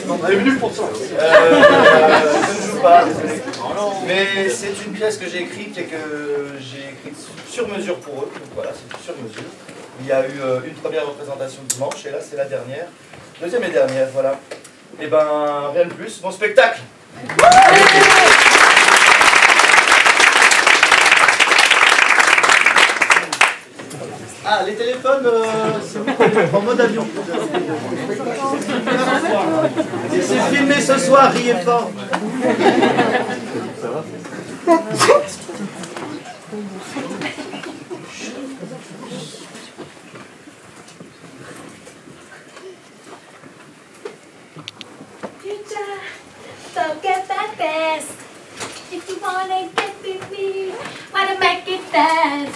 On est venu pour ça. Je ne joue pas, désolé. Mais c'est une pièce que j'ai écrite et que j'ai écrite sur mesure pour eux. Donc voilà, c'est sur mesure. Il y a eu une première représentation dimanche et là c'est la dernière. Deuxième et dernière, voilà. Et ben, rien de plus. Bon spectacle! Ah, les téléphones, c'est en mode avion. C'est filmé ce soir, riez fort. Forget that best. If you wanna get with me, wanna make it fast.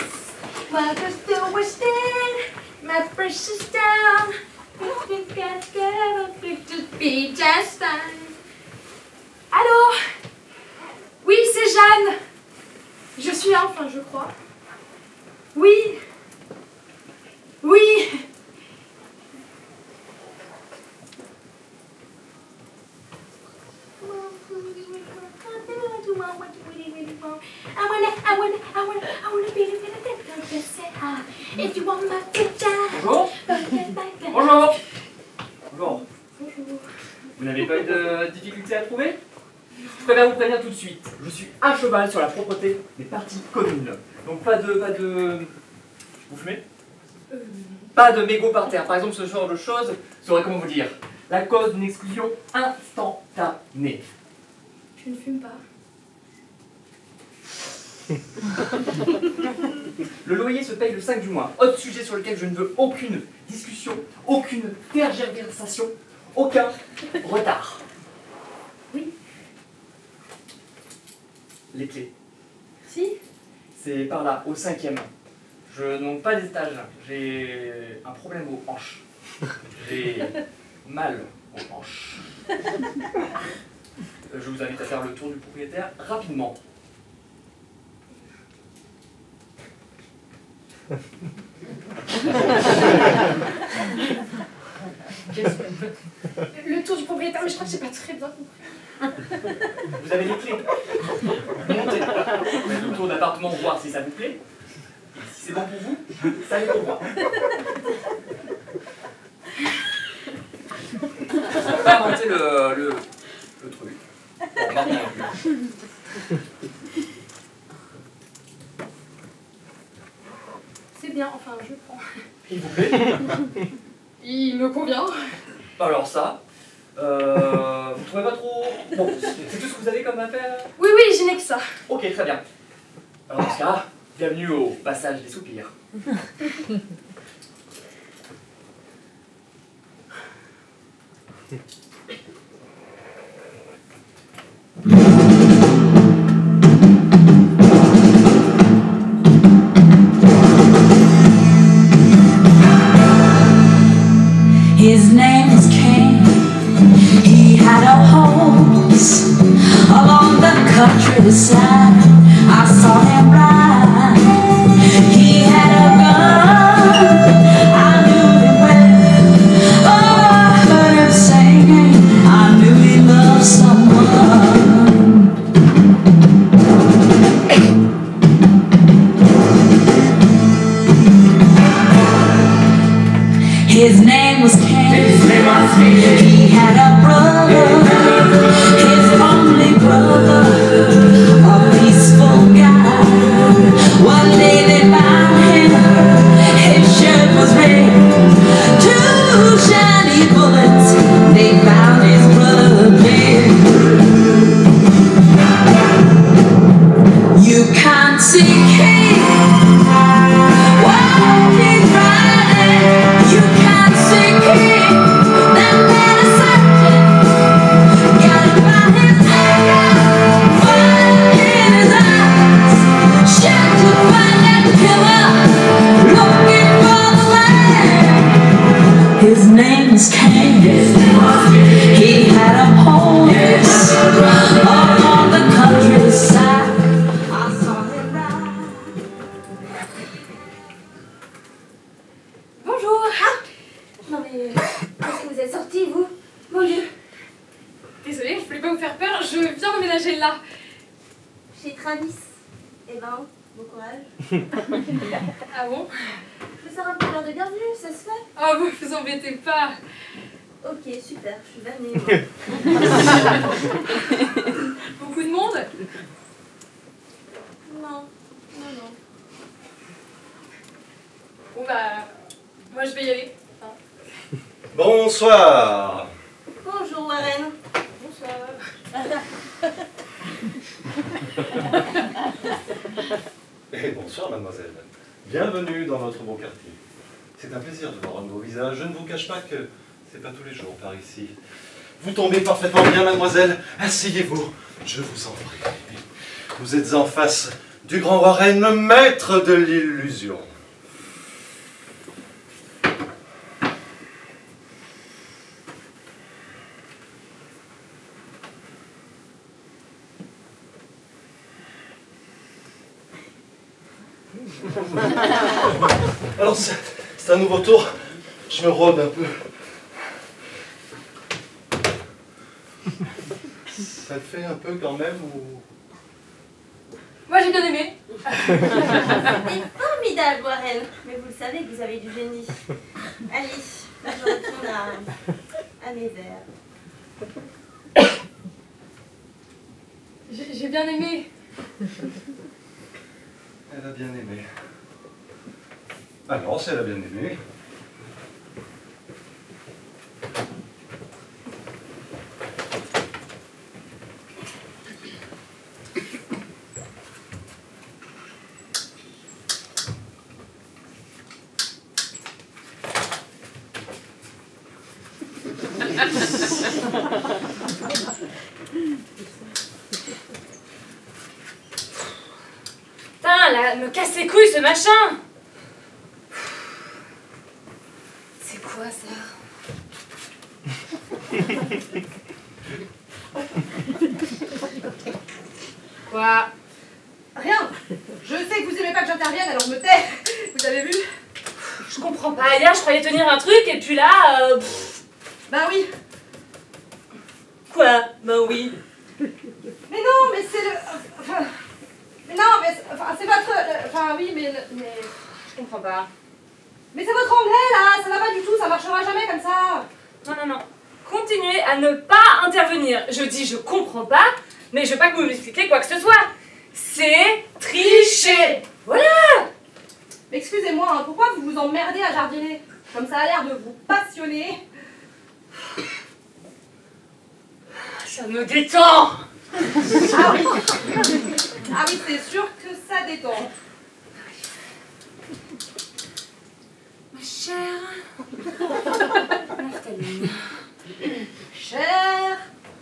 Well, just do what's dead. My precious down. If you can't get up, it just be just fine. Allô? Oui, c'est Jeanne. Je suis enfin, je crois. Oui. Oui. If you want my picture. Bonjour. Bonjour. Bonjour. Vous n'avez pas eu de difficulté à trouver? Je préfère vous prévenir tout de suite. Je suis à cheval sur la propreté des parties communes. Donc pas de... Vous fumez? Pas de mégots par terre. Par exemple, ce genre de choses serait, comment vous dire, la cause d'une exclusion instantanée. Je ne fume pas. Le loyer se paye le 5 du mois. Autre sujet sur lequel je ne veux aucune discussion, aucune tergiversation, aucun retard. Oui. Les clés. Si. C'est par là, au 5e. Je ne monte pas les étages. J'ai un problème aux hanches. J'ai mal aux hanches. Je vous invite à faire le tour du propriétaire rapidement. Le tour du propriétaire, mais je crois que j'ai pas très bien compris. Vous avez les clés. Montez. Faites le tour d'appartement, voir si ça vous plaît. Et si c'est bon pour vous, ça allez pour moi. On va pas monter le truc. Bon, maintenant, C'est bien, enfin, je prends. il vous plaît? Il me convient. Alors ça, vous trouvez pas trop... Bon, c'est tout ce que vous avez comme affaire? Oui, oui, je n'ai que ça. Ok, très bien. Alors dans ce cas, bienvenue au passage des soupirs. His name was Cain. He had a horse along the countryside. I saw him ride. He had a gun. I knew him well. Oh, I heard him singing. I knew he loved someone. His name was Cain. He had a brother, his only brother, a peaceful guy. One day they found him, his shirt was red. Two shiny bullets, they found his brother dead. You can't see Cain while he's riding. You can't see Cain, that man is searching. Got it by his anger, fire in his eyes. Sheltered by that killer, looking for the land. His name is Cain. vous faire peur, je viens d'emménager là. Chez Travis. Eh ben, bon courage. Ah bon? Je vais faire un peu l'heure de bienvenue, ça se fait? Oh, vous embêtez pas. Ok, super, je suis vannée, moi. Beaucoup de monde? Non, non, non. Bon bah, moi je vais y aller. Bonsoir. Bonjour, Warren. Bonsoir. Et bonsoir, mademoiselle. Bienvenue dans notre beau quartier. C'est un plaisir de voir un de vos visages. Je ne vous cache pas que c'est pas tous les jours par ici. Vous tombez parfaitement bien, mademoiselle. Asseyez-vous, je vous en prie. Vous êtes en face du grand Warren, maître de l'illusion. Alors, c'est un nouveau tour. Je me rôde un peu. Ça te fait un peu quand même ou... Moi j'ai bien aimé. C'était formidable, Warren. Mais vous le savez que vous avez du génie. Allez, là je retourne à mes verres. J'ai bien aimé. Elle a bien aimé. Alors, si elle a bien aimé... Putain, là, me casse les couilles ce machin. C'est quoi ça? Quoi? Rien. Je sais que vous aimez pas que j'intervienne, alors je me tais. Vous avez vu? Je comprends pas. Hier, je croyais tenir un truc et puis là, Bah oui. Quoi? Bah oui. Mais non, mais c'est le... Enfin... Mais non, mais... Enfin, c'est votre... Enfin, oui, mais... Je comprends pas. Mais c'est votre anglais, là. Ça va pas du tout, ça marchera jamais comme ça. Non, non, non. Continuez à ne pas intervenir. Je dis je comprends pas, mais je veux pas que vous m'expliquiez quoi que ce soit. C'est tricher. Voilà. Mais excusez-moi, hein, pourquoi vous vous emmerdez à jardiner? Comme ça a l'air de vous passionner. Ça me détend. Ah oui. Ah oui, c'est sûr que ça détend. Ma chère Naphtaline. Chère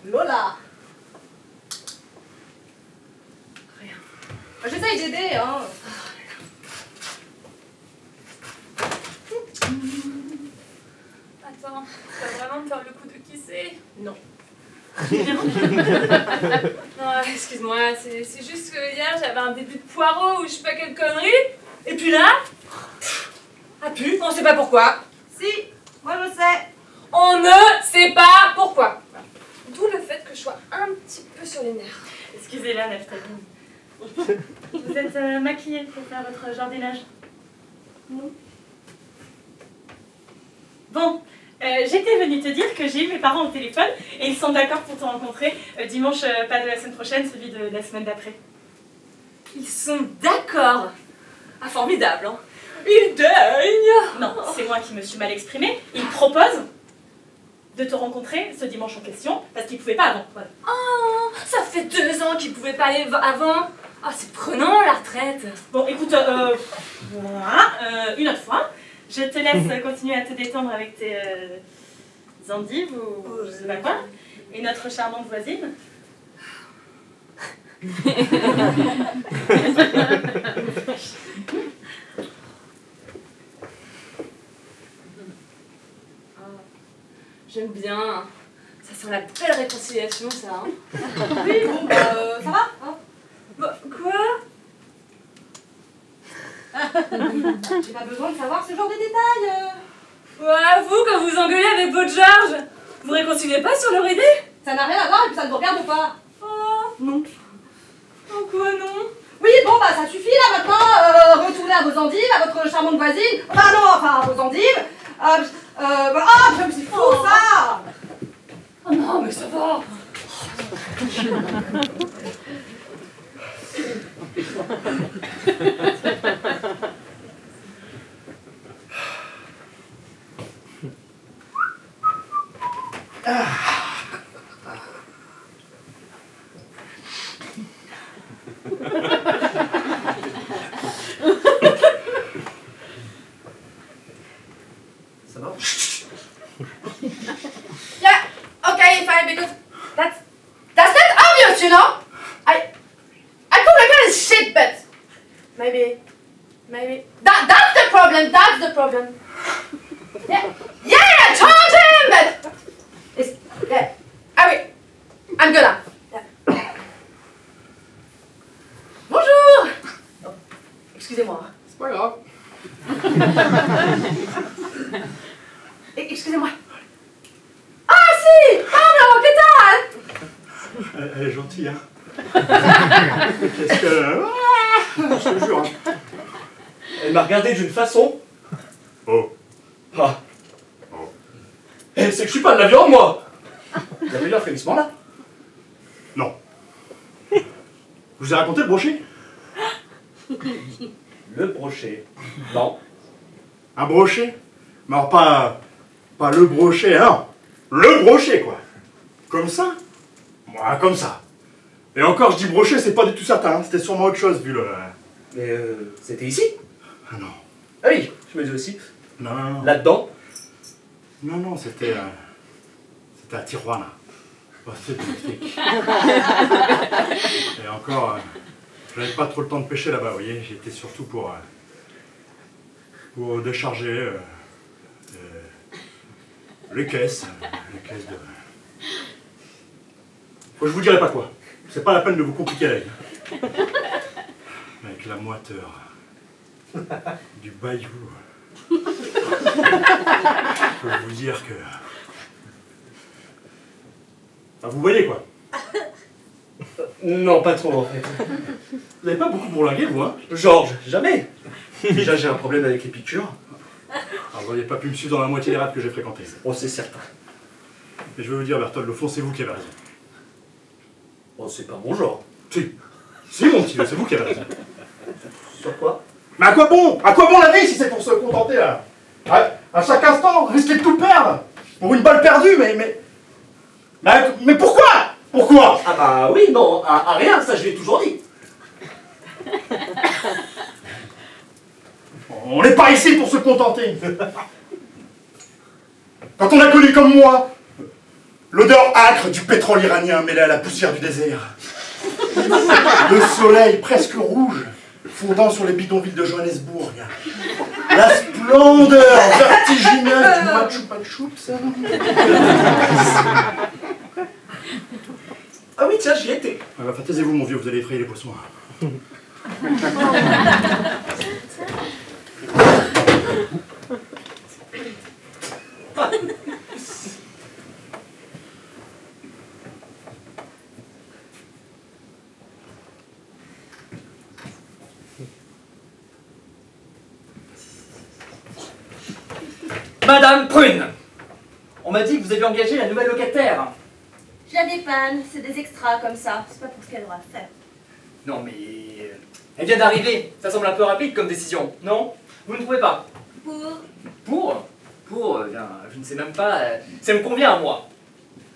Lola. Rien. J'essaye d'aider, hein. Attends, tu vas vraiment me faire le coup de qui c'est? Non. Non, excuse-moi, c'est juste que hier j'avais un début de poireau ou je sais pas quelle connerie. Et puis là, ah pu, on sait pas pourquoi. Si, moi je sais. On ne sait pas pourquoi. D'où le fait que je sois un petit peu sur les nerfs. Excusez-la, Naphtaline. Vous êtes maquillée pour faire votre jardinage? Non. Bon, j'étais venue te dire que j'ai eu mes parents au téléphone et ils sont d'accord pour te rencontrer dimanche, pas de la semaine prochaine, celui de la semaine d'après. Ils sont d'accord. Ah, formidable, hein. Ils daignent. Non, c'est moi qui me suis mal exprimée. Ils proposent de te rencontrer ce dimanche en question parce qu'ils ne pouvaient pas avant. Voilà. Oh, ça fait 2 ans qu'ils pouvaient pas aller avant. Ah, c'est prenant la retraite. Bon, écoute, voilà, une autre fois, je te laisse continuer à te détendre avec tes endives ou je sais pas quoi, et notre charmante voisine. J'aime bien. Ça sent la belle réconciliation, ça. Hein. Oui, bon, bah, ça va, hein. Bah, quoi? J'ai pas besoin de savoir ce genre de détails. Ouais, vous, quand vous engueulez avec votre Georges, Vous réconciliez pas sur leur idée? Ça n'a rien à voir et puis ça ne vous regarde pas. Oh, non. En quoi non? Oui, bon, bah ça suffit là maintenant. Retournez à vos endives, à votre charmante voisine. Enfin non, enfin à vos endives. C'est fou ça. Oh non, mais ça va. Ça va? Yeah, okay, fine, because that's not obvious, you know? I put like kind of shit, but maybe that's the problem. Yeah, I told him, but it's yeah. I'm gonna. Yeah. Bonjour. Oh, excusez-moi. C'est pas grave. Excusez-moi. Ah si, Pablo, ¿qué tal? Elle est gentille, hein. Qu'est-ce que... Ah, je te jure. Hein. Elle m'a regardé d'une façon. Oh. Ah. Oh. Eh, c'est que je suis pas de la viande, moi. Vous avez eu un frémissement là? Non. Je vous ai raconté le brochet? Le brochet. Non. Un brochet? Mais alors pas le brochet, hein. Le brochet, quoi. Comme ça? Moi, comme ça. Et encore, je dis brochet, c'est pas du tout certain. Hein. C'était sûrement autre chose, vu le... Mais c'était ici? Ah non. Ah oui, je me dis aussi. Non. Là-dedans? Non, c'était à Tijuana. Oh, c'est magnifique. Et encore, j'avais pas trop le temps de pêcher là-bas, vous voyez. J'étais surtout pour décharger les caisses de... Bon, je vous dirai pas quoi. C'est pas la peine de vous compliquer la vie. Avec la moiteur du bayou, je peux vous dire que... Enfin, vous voyez quoi. Non, pas trop en fait. Vous n'avez pas beaucoup bourlingué, vous, hein? Georges, jamais. Déjà, j'ai un problème avec les piqûres. Alors, vous n'auriez pas pu me suivre dans la moitié des rats que j'ai fréquentés. Oh, c'est certain. Et je vais vous dire, Berthold, au fond, c'est vous qui avez raison. Oh, c'est pas mon genre. Si, mon petit, c'est vous qui avez raison. Sur quoi? Mais à quoi bon la vie si c'est pour se contenter, là? À chaque instant, risquer de tout perdre pour une balle perdue, mais pourquoi? Pourquoi? Ah bah oui, non, à rien, ça je l'ai toujours dit. On n'est pas ici pour se contenter. Quand on a connu comme moi l'odeur âcre du pétrole iranien mêlé à la poussière du désert, le soleil presque rouge fondant sur les bidonvilles de Johannesburg, la splendeur vertigineuse du Machu Picchu, ça. Ah oui, tiens, j'y étais. Ah bah, taisez-vous, mon vieux, vous allez effrayer les poissons. Madame Prune, on m'a dit que vous aviez engagé la nouvelle locataire. Je la dépanne, c'est des extras comme ça. C'est pas pour ce qu'elle aura à faire. Non mais... Elle vient d'arriver, ça semble un peu rapide comme décision, non? Vous ne trouvez pas? Pour, je ne sais même pas, ça me convient à moi.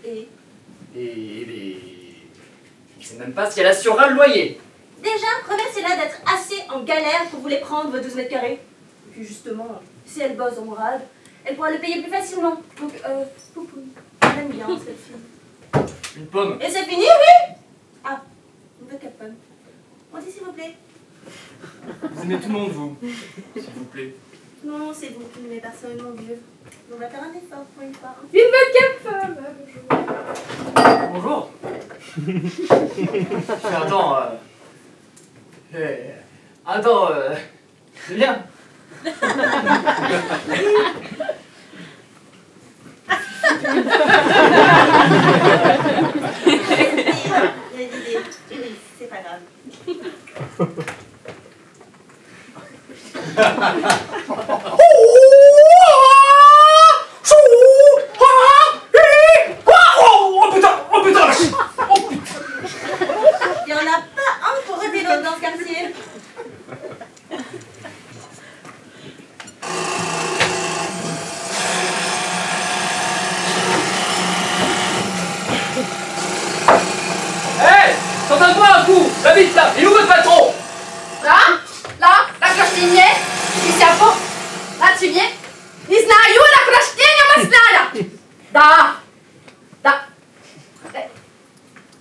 Et Je ne sais même pas si elle assurera le loyer. déjà, remerciez-la d'être assez en galère pour vous les prendre, vos 12 mètres carrés. Et puis justement, si elle bosse en rade, elle pourra le payer plus facilement. Donc, poupou, j'aime bien cette fille. Une pomme. Et c'est fini, oui? Ah, une vodka pomme. On dit s'il vous plaît. Vous aimez tout le monde, vous, s'il vous plaît. Non, c'est vous qui m'aimez personnellement, vieux. On va faire un effort pour une fois. Une vodka pomme. Bonjour. Attends, c'est bien. Il y a l'idée. C'est pas grave. Oh putain, Il n'y en a pas un pour aider l'autre dans ce quartier. Hé, t'entends-toi un coup. Va vite là, il est où votre patron? Là, крещение, и сяпо, на тебе, не знаю, на крещение масляя. Да.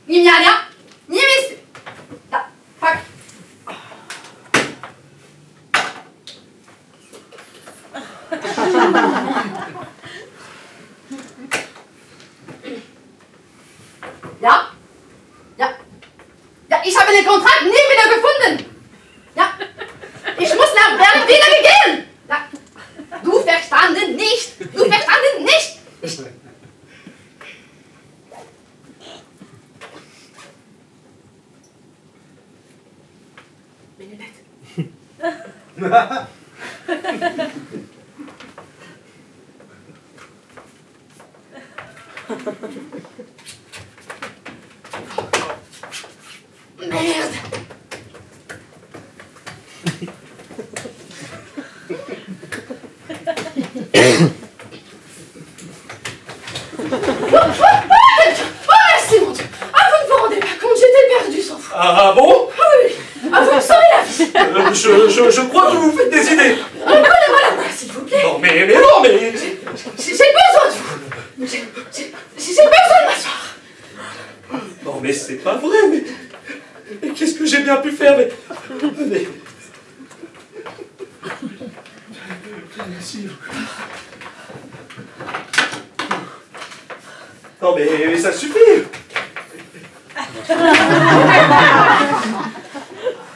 Не няня, не весь. Да, так. Ja, ich habe den Kontrakt nie wieder gefunden. Ja, ich muss nach Berlin wieder gehen. Ja, du verstanden nicht. Du verstanden nicht. Merde. Merci mon Dieu. Ah, vous ne vous rendez pas compte, j'étais perdue sans foi. Ah bon? Ah oui, ah, vous me sauvez la vie. Je crois que vous faites des idées. Donnez-moi la main, s'il vous plaît. Non mais... J'ai besoin de vous. J'ai besoin de m'asseoir. Non mais c'est pas vrai, mais qu'est-ce que j'ai bien pu faire, mais... Non mais ça suffit.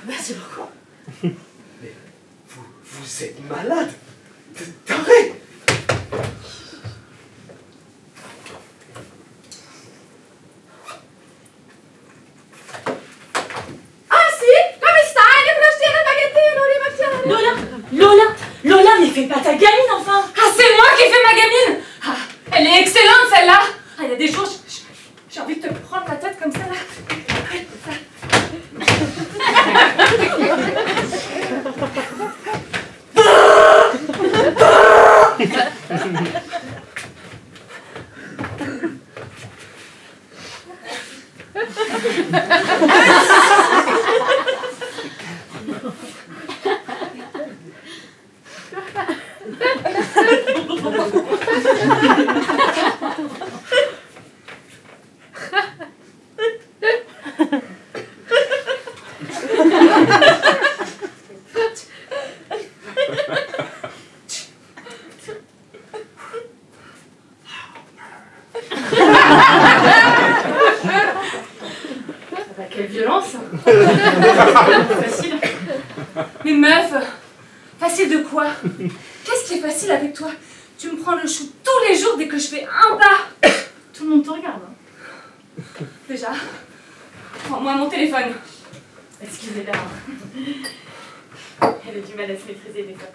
Merci beaucoup. Mais vous êtes malade. Taré. Ah si, come stai? Le crostine, spaghettino, rimettiamo. Lola, mais fais pas ta gamine enfin. Ah, c'est moi qui fais ma gamine. Ah, elle est excellente celle-là. Ah, il y a des jours, j'ai envie de te prendre la tête comme ça là. Quelle violence. Facile. Mais meuf, facile de quoi? Qu'est-ce qui est facile avec toi? Tu me prends le chou tous les jours dès que je fais un pas. Tout le monde te regarde. Hein. Déjà, prends-moi mon téléphone. Excusez-la. Elle a du mal à se maîtriser des fois.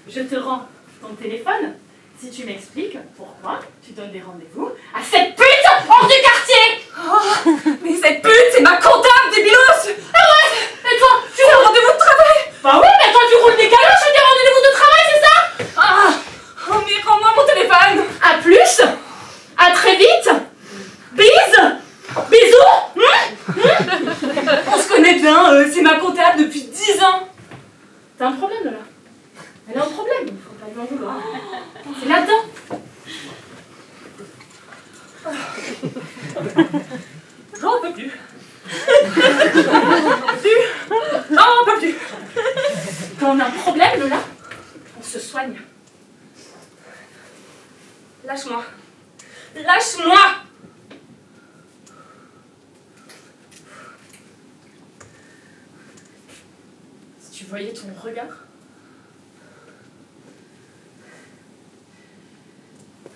Je te rends ton téléphone si tu m'expliques pourquoi tu donnes des rendez-vous à cette pute hors du quartier. Oh, mais cette pute, c'est ma comptable, débilos. Ah ouais. Et toi, tu as un rendez-vous de travail? Bah oui, mais toi tu roules des caloches et tes rendez-vous de travail, c'est ça? Ah, oh mais rends-moi mon téléphone. À plus. À très vite. Bise. Bisous. On se connaît bien, c'est ma comptable depuis 10 ans. T'as un problème là? Elle a un problème, il faut pas lui en vouloir. C'est là-dedans. J'en peux plus. J'en peux plus. Quand on a un problème, Lola, on se soigne. Lâche-moi. Lâche-moi. Si tu voyais ton regard.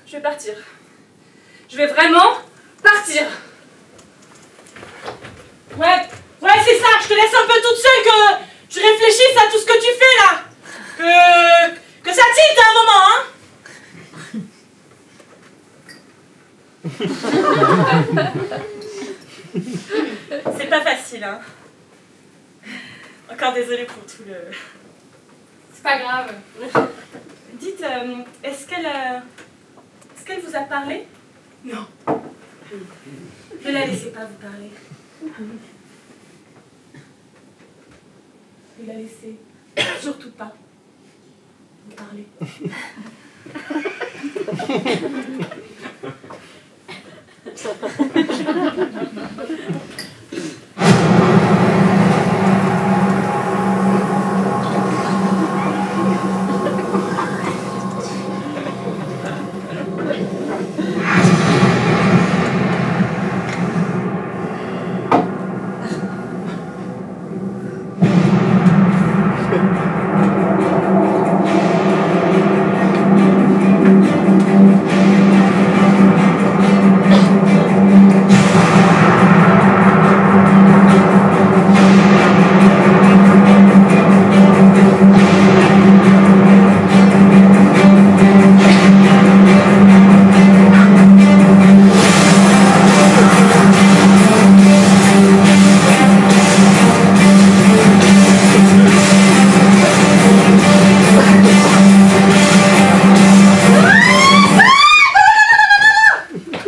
Je vais partir. Je vais vraiment partir. Ouais, c'est ça. Je te laisse un peu toute seule que tu réfléchisses à tout ce que tu fais là. Que ça tilte un moment, hein. C'est pas facile, hein. Encore désolée pour tout le... C'est pas grave. Dites, est-ce qu'elle vous a parlé? Non. Ne la laissez pas vous parler. Ne la laissez surtout pas vous parler.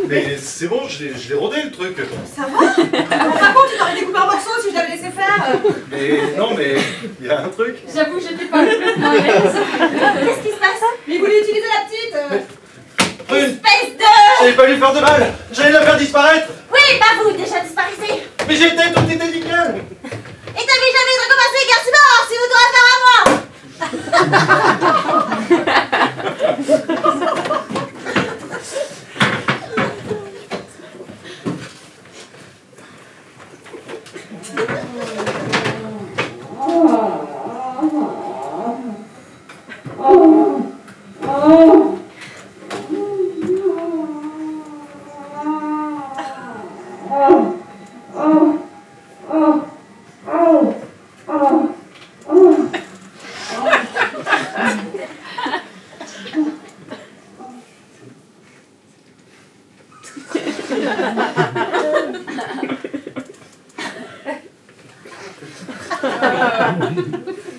Mais c'est bon, je l'ai rodé le truc. Ça va? Par contre, tu t'aurais découpé en morceaux si je l'avais laissé faire. Mais non, mais il y a un truc. J'avoue, j'étais pas complètement à l'aise. Qu'est-ce qui se passe? Mais il voulait utiliser la petite. Prune, Espèce de... j'allais pas lui faire de mal. J'allais la faire disparaître. Oui, pas vous, déjà disparaissez. Mais j'étais tout était nickel. Et t'avais jamais recommencé, car c'est mort, c'est votre affaire à moi.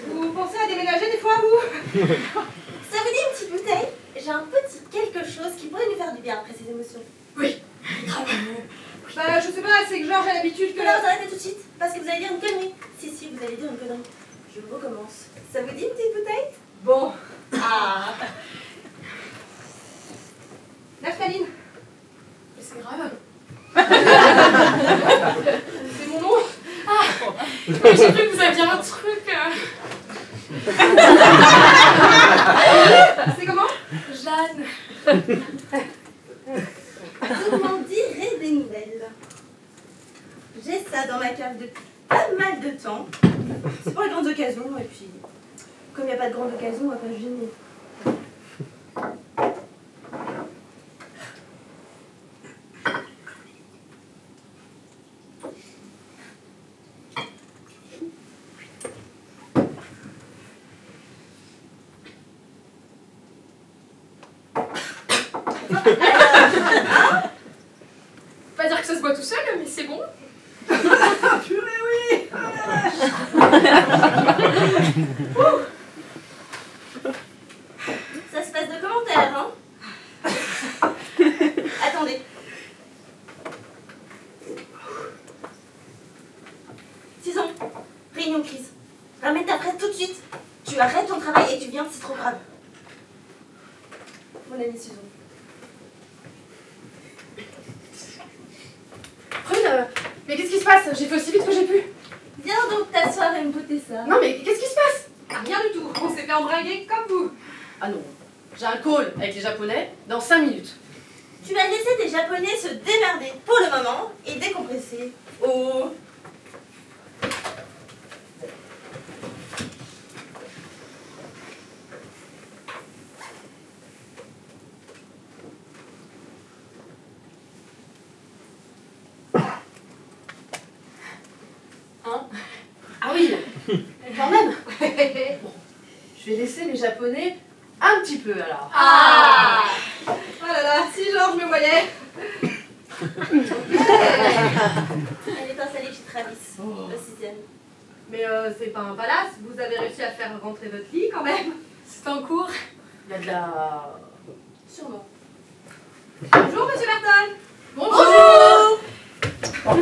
Vous pensez à déménager des fois, vous? Ça vous dit une petite bouteille? J'ai un petit quelque chose qui pourrait nous faire du bien après ces émotions. Bah, je sais pas, c'est que Georges a l'habitude que... Alors vous arrêtez tout de suite, parce que vous allez dire une connerie. Si, vous allez dire une connerie. Je recommence. Ça vous dit une petite bouteille? Bon. Ah. Naphtaline. Mais c'est grave. C'est mon nom. J'ai cru que vous aviez un truc. C'est comment? Jeanne. Vous m'en direz des nouvelles. J'ai ça dans ma cave depuis pas mal de temps. C'est pour les grandes occasions, et puis, comme il n'y a pas de grande occasion, on va pas se gêner. Pas dire que ça se boit tout seul, mais c'est bon. Purée, oui. Ça se passe de commentaires, hein? Attendez. Sison, réunion de crise. Ramène ta presse tout de suite. Tu arrêtes ton travail et tu viens, c'est trop grave. Mon ami Susan. Prune, mais qu'est-ce qui se passe? J'ai fait aussi vite que j'ai pu. Viens donc t'asseoir et me goûter ça. Non, mais qu'est-ce qui se passe? Rien du tout. On s'est fait embringuer comme vous. Ah non. J'ai un call avec les Japonais dans 5 minutes. Tu vas laisser tes Japonais se démerder pour le moment et décompresser. Oh. Hein? Ah oui, quand même. Bon, je vais laisser les Japonais un petit peu alors. Ah! Oh là là, si genre je me voyais. Elle est installée chez Travis, le 6e. Mais c'est pas un palace, vous avez réussi à faire rentrer votre lit quand même. C'est en cours. Il y a de la... Sûrement. Bonjour Monsieur Bertol. Bonjour. Encore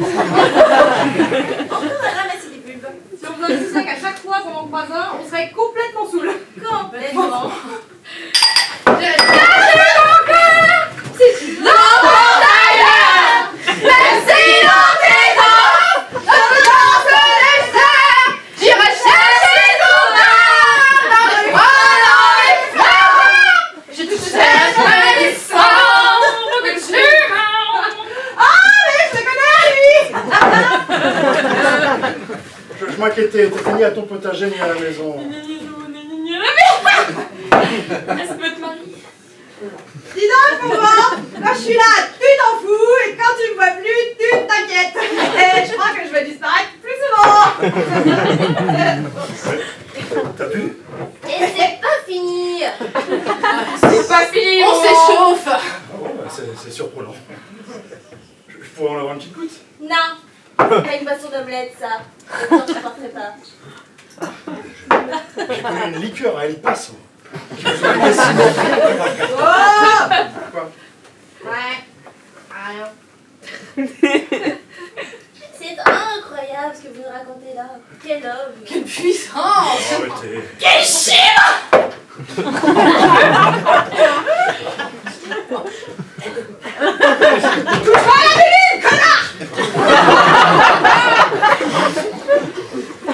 un ramassis des bulbes. Si on faisait tout ça qu'à chaque fois qu'on en croise un, on serait complètement saoul. Complètement. C'est une lampe d'ailleurs. Même si dans tes dents, je danse les airs, j'irai chercher ton âme dans le froid, dans les fleurs. Je te chercherai les cendres que tu m'as. Ah mais je le connais lui. Je m'inquiétais, t'étais ni à ton potager ni à la maison. Est-ce que te marie? Dis donc mon vent, quand je suis là, tu t'en fous, et quand tu me vois plus, tu t'inquiètes. Et je crois que je vais disparaître plus souvent. T'as pu? Et c'est pas fini. C'est pas fini, on s'échauffe. Ah bon, bah, c'est surprenant. Je pourrais en avoir une petite goutte? Non, c'est pas une boisson d'omelette, ça. Le temps, je porterai pas. J'ai connu une liqueur à El Paso. Oh Quoi? ouais. Rien. C'est incroyable ce que vous nous racontez là. Quel homme. Quelle puissance. Arrêtez. Quel chibre.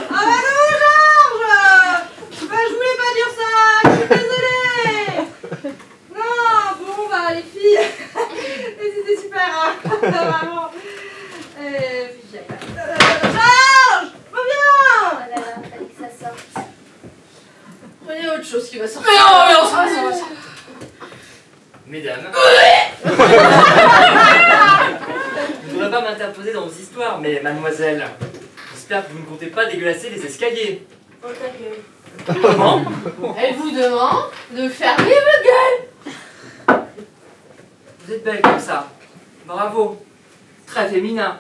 Ah bah non Georges. Bah je voulais pas dire ça, je suis désolée. Non, bon bah les filles, mais c'était super, hein. Vraiment. Georges, reviens. Oh là là, fallait que ça sorte. Il y a autre chose qui va sortir. Mais non, ça va. Mesdames. Je ne voudrais pas m'interposer dans vos histoires, mais mademoiselle, j'espère que vous ne comptez pas dégueulasser les escaliers. Oh ta gueule. Comment? Elle vous demande de fermer votre gueule. Vous êtes belle comme ça. Bravo. Très féminin.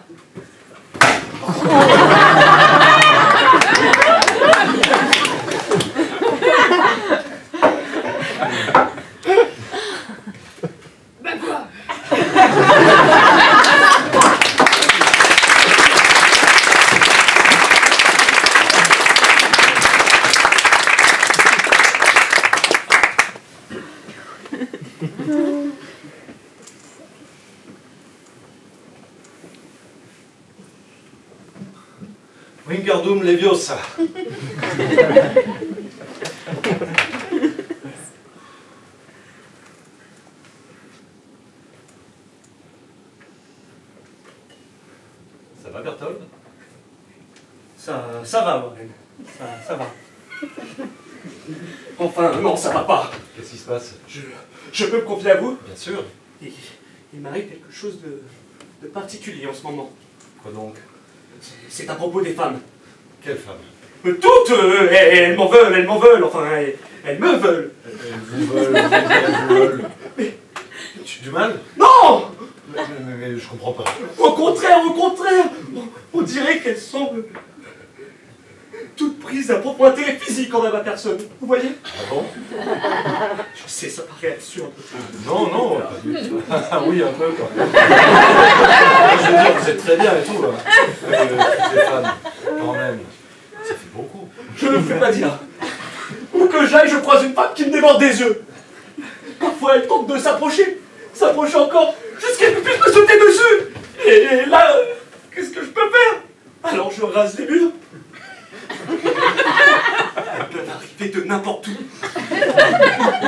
Ben quoi? Wingardium Leviosa. Ça va, Berthold? Ça va, Warren. Ça va. Enfin, non, ça va pas. Qu'est-ce qui se passe? Je peux me confier à vous? Bien sûr. Il m'arrive quelque chose de particulier en ce moment. Quoi donc? C'est à propos des femmes. Quelle femme? Toutes elles m'en veulent, enfin, elles me veulent. Elles vous veulent. Mais tu as du mal? Non! Mais je comprends pas. Au contraire, on dirait qu'elles semblent toutes prises à propos intérêt physique envers ma personne. Vous voyez? Ah bon? Je sais, ça paraît absurde. Non, pas du tout. Ah oui, un peu quoi. Je veux dire, vous êtes très bien et tout. Les femmes, quand même. Ça fait beaucoup. Je ne me fais pas dire. Où que j'aille, je croise une femme qui me dévore des yeux. Parfois, elle tente de s'approcher encore, jusqu'à ce que je puisse me sauter dessus. Et là, qu'est-ce que je peux faire? Alors je rase les murs. Elles peuvent arriver de n'importe où.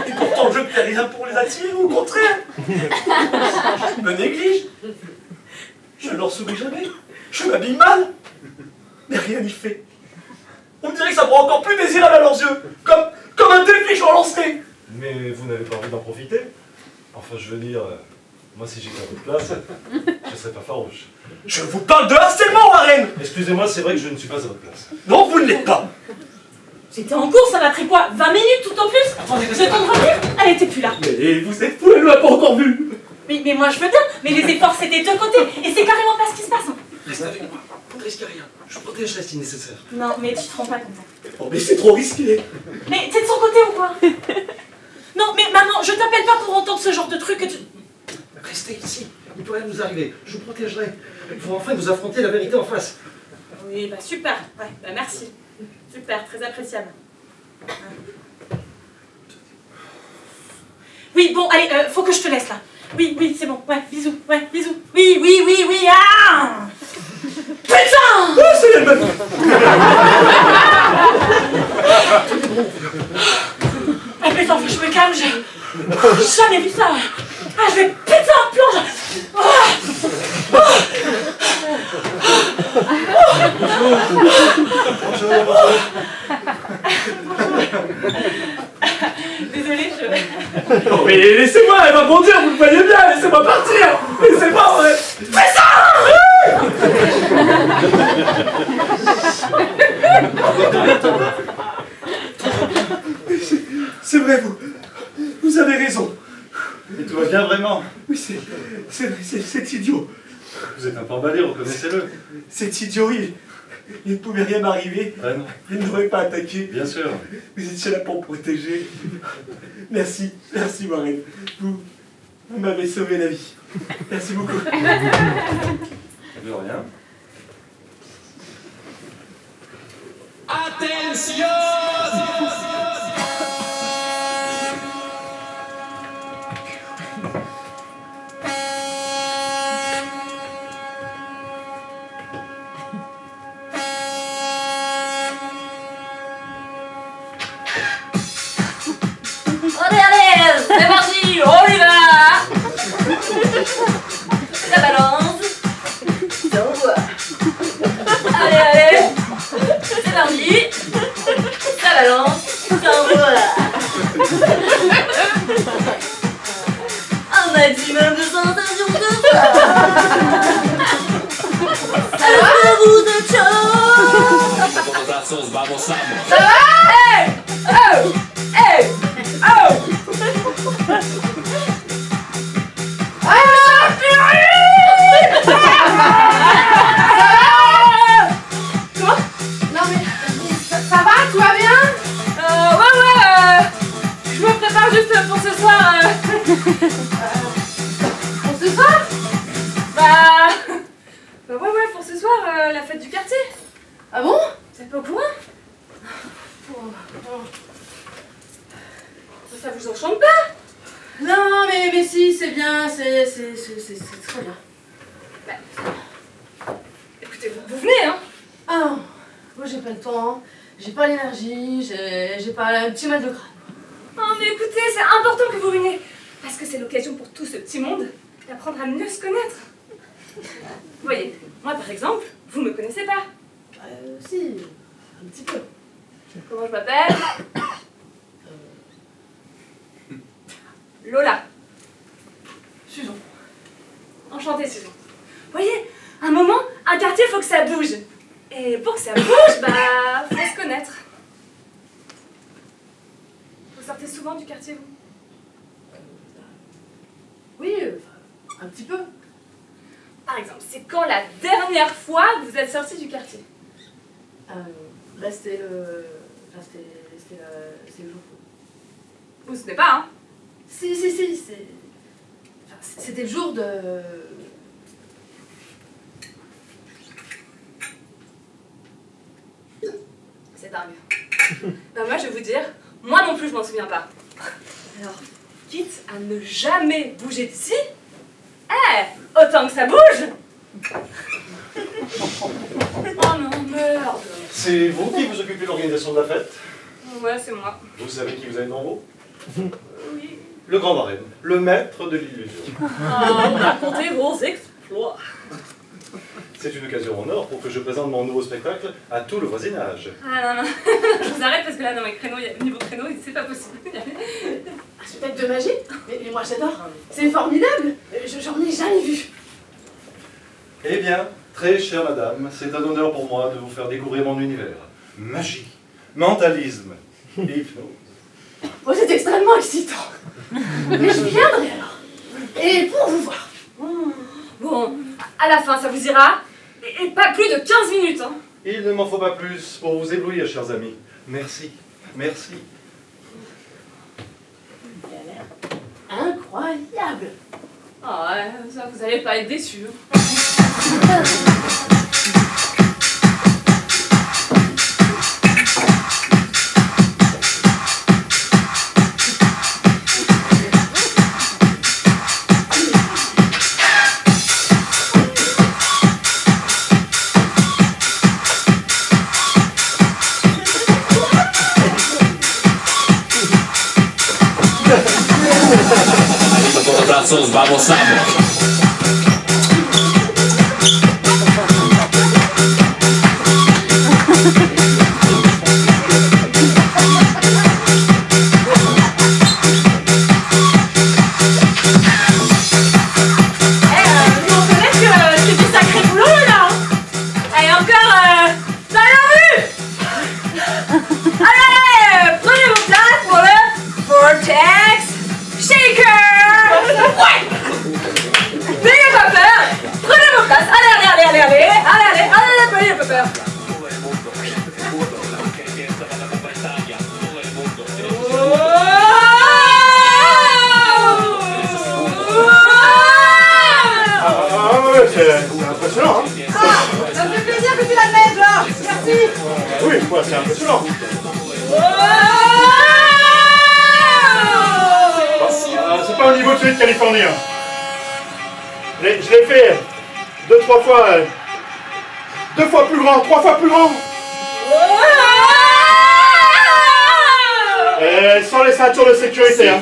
Et pourtant, je ne fais rien pour les attirer, au contraire. Je me néglige. Je leur souris jamais. Je m'habille mal. Mais rien n'y fait. On me dirait que ça me rend encore plus désirable à leurs yeux. Comme un défi que je relancerai. Mais vous n'avez pas envie d'en profiter? Enfin, je veux dire, Moi, si j'étais à votre place, je serais pas farouche. Je vous parle de harcèlement, Warren! Excusez-moi, c'est vrai que je ne suis pas à votre place. Non, vous ne l'êtes pas! J'étais en course, ça m'a pris quoi 20 minutes tout au plus? Attendez, vous êtes en train de dire? Elle était plus là. Mais vous êtes fou, elle ne l'a pas encore vu! Mais moi je veux bien, mais les efforts c'est des deux côtés, et c'est carrément pas ce qui se passe. Reste avec moi, ne risquez rien. Je vous protégerai si nécessaire. Non, mais tu te rends pas compte. Oh, mais c'est trop risqué! Mais t'es de son côté ou quoi? Non, mais maman, je t'appelle pas pour entendre ce genre de truc que tu... Restez ici, il peut rien nous arriver. Je vous protégerai. Il faut enfin vous affronter la vérité en face. Oui, bah super, ouais, bah merci. Super, très appréciable. Oui, bon, allez, faut que je te laisse là. Oui, c'est bon, ouais, bisous, oui, ah putain! Oh, c'est elle-même! Ah putain, faut que je me calme, j'ai jamais vu ça. Ah, je vais péter un plomb. Désolée, je... Non, mais laissez-moi, elle va bondir, vous le voyez bien, laissez-moi partir! Laissez-moi, ouais! Fais ça! C'est vrai, vous avez raison. Et tout va bien vraiment. Oui, c'est idiot. Vous êtes un peu emballé, reconnaissez-le. C'est idiot, il ne pouvait rien m'arriver. Ah non. Il n'aurait pas attaqué. Bien sûr. Vous étiez là pour me protéger. Merci Warren. Vous m'avez sauvé la vie. Merci beaucoup. De rien. Attention! Allez, c'est parti, on y va. Ça balance. Ça envoie. Allez, c'est parti. Ça balance. Ça envoie. Un maximum de sensations de joie. Alors vous êtes chaud. Ça va? Hey! Oh! Hey! Oh! Quoi? Non mais, ça va? Tout va bien? Je me prépare juste pour ce soir. Pour ce soir? Ouais, pour ce soir, la fête du quartier. Ah bon? Vous êtes pas au courant? Ça vous enchante pas? Non mais si, c'est bien, c'est très bien. Écoutez, vous venez, hein? Ah non, moi j'ai pas le temps, j'ai pas l'énergie, j'ai pas un petit mal de crâne. Oh, mais écoutez, c'est important que vous veniez. Parce que c'est l'occasion pour tout ce petit monde d'apprendre à mieux se connaître. Vous voyez, moi par exemple, vous me connaissez pas. Si, un petit peu. Comment je m'appelle? Lola. Susan. Enchantée, Susan. Vous voyez, à un moment, un quartier, faut que ça bouge. Et pour que ça bouge, bah, faut se connaître. Vous sortez souvent du quartier, vous? Oui, un petit peu. Par exemple, c'est quand la dernière fois que vous êtes sorti du quartier? Là, c'était le jour. Vous ne savez pas, hein? Si, c'était le jour de... C'est dingue. Ben moi, je vais vous dire, moi non plus, je m'en souviens pas. Alors, quitte à ne jamais bouger d'ici, autant que ça bouge. Oh non, merde. C'est vous qui vous occupez de l'organisation de la fête? Ouais, c'est moi. Vous savez qui vous avez devant vous? Oui. Le grand Warren, le maître de l'illusion. Racontez vos exploits. C'est une occasion en or pour que je présente mon nouveau spectacle à tout le voisinage. Ah non, je vous arrête parce que là, dans mes créneaux, niveau créneau, c'est pas possible. Un spectacle de magie? Mais moi j'adore. C'est formidable. j'en ai jamais vu. Eh bien, très chère madame, c'est un honneur pour moi de vous faire découvrir mon univers. Magie, mentalisme et hypnose. Oh, c'est extrêmement excitant. Mais je viendrai alors. Et pour vous voir. Bon, à la fin, ça vous ira? Et pas plus de 15 minutes, hein. Il ne m'en faut pas plus pour vous éblouir, chers amis. Merci, merci. Incroyable. Ah ouais, ça, vous allez pas être déçus. Con los brazos vamos, vamos. C'est impressionnant, hein? Ah, ça me fait plaisir que tu l'admettes, là. Merci. Oui, quoi, c'est impressionnant. C'est pas au niveau de celui de Californie. Hein. Je l'ai fait 2-3 fois. 2 fois plus grand, 3 fois plus grand. Et sans les ceintures de sécurité. Hein.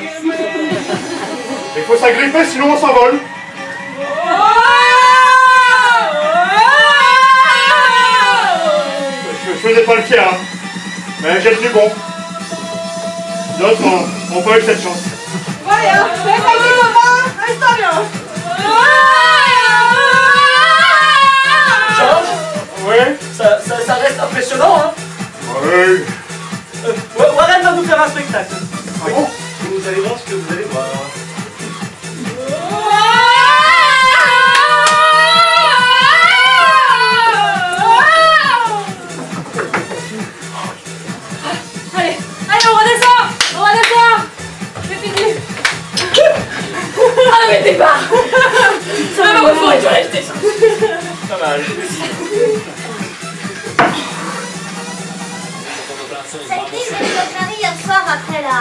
Il faut s'agripper, sinon on s'envole. Je faisais pas le fier, hein. Mais j'ai tenu bon. D'autres n'ont pas eu cette chance. Ouais, hein. Reste bien. Georges, Ouais. ça reste impressionnant, hein. Oui. Warren va nous faire un spectacle. Ah bon? Vous allez voir ce que vous allez voir. Allez, on redescend. C'est fini. Ah mais t'es pas. Ça va me faire du rester ça. Pas mal. Cette fille, j'ai eu votre mari hier soir après la...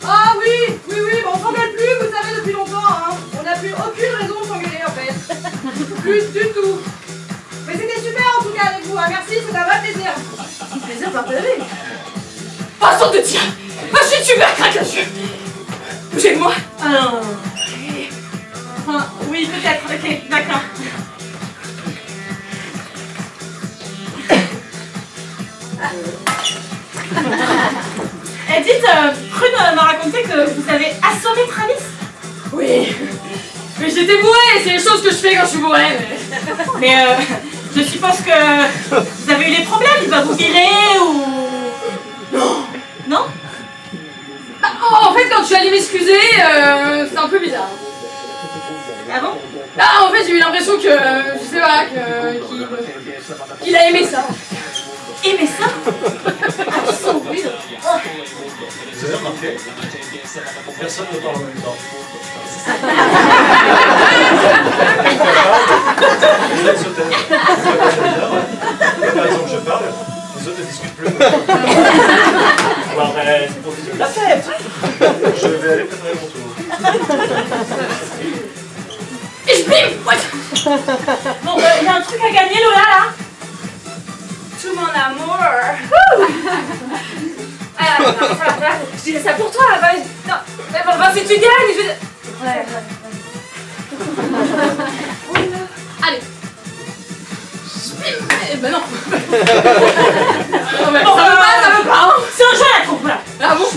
Ah oui, bon, on s'engueule plus, vous savez, depuis longtemps, hein. On n'a plus aucune raison de s'engueuler, en fait. Plus du tout. Mais c'était super, en tout cas, avec vous, hein. Merci, c'est un vrai plaisir. Plaisir partagé. Passons de tir. Ah, je suis super craquage. Bougez de moi. Ah non. Enfin, oui, peut-être, ok, d'accord. Dites, Prune m'a raconté que vous avez assommé Travis. Oui. Mais j'étais bourrée, c'est les choses que je fais quand je suis bourrée. Mais je suppose que vous avez eu des problèmes, il va vous virer ou... Non. Non? Bah, en fait, quand je suis allée m'excuser, c'est un peu bizarre. Ah bon? Ah, en fait, j'ai eu l'impression que, je sais pas, qu'il a aimé ça. Aimé ça? Ah, sans bruit. Vous avez remarqué? Personne ne parle en même temps. Les autres se taisent. Par exemple, je parle, les autres ne discutent plus. C'est pour la fête. Je vais aller préparer mon tour. Et je bim. Ouais. Bon, il y a un truc à gagner, Lola, là? Tout mon amour. Ah, non, voilà, je dirais ça pour toi, là. Non, enfin, si tu gagnes, je... Ouais. Allez. Eh ben non. Non mais Bon, ça veut pas, hein. C'est un jeu à la trompe, là. Ah bon?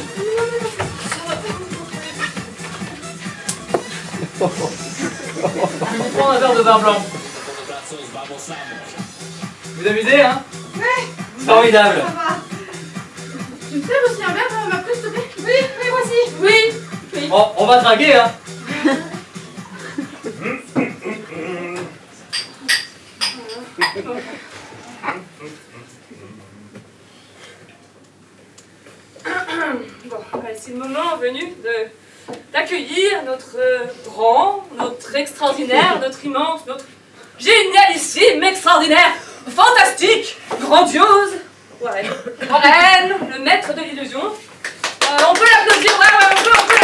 au vin blanc. Vous amusez, hein? Ouais. Formidable. Ça va. Tu me sers aussi un verre, ma plus, s'il te plaît? Oui, moi aussi. Oui. On va draguer, hein? Bon, c'est le moment venu d'accueillir notre grand, notre extraordinaire, notre immense, notre génialissime, extraordinaire, fantastique, grandiose Warren. Warren, le maître de l'illusion. On peut l'applaudir, ouais, on peut l'applaudir.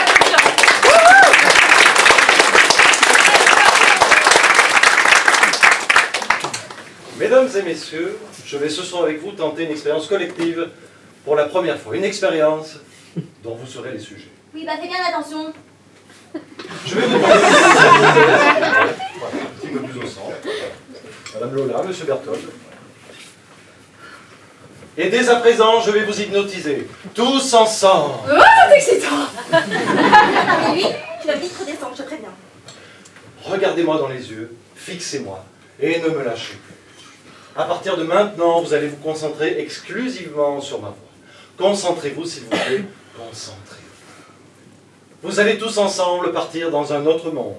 Mesdames et messieurs, je vais ce soir avec vous tenter une expérience collective pour la première fois. Une expérience dont vous serez les sujets. Oui, bah fais bien attention. Je vais vous demander voilà, un petit peu plus au centre. Madame Lola, Monsieur Berthold. Et dès à présent, je vais vous hypnotiser. Tous ensemble. Oh, c'est excitant. Mais lui, tu vas vite redescendre, je te préviens. Regardez-moi dans les yeux, fixez-moi et ne me lâchez plus. À partir de maintenant, vous allez vous concentrer exclusivement sur ma voix. Concentrez-vous, s'il vous plaît. Concentrez-vous. Vous allez tous ensemble partir dans un autre monde.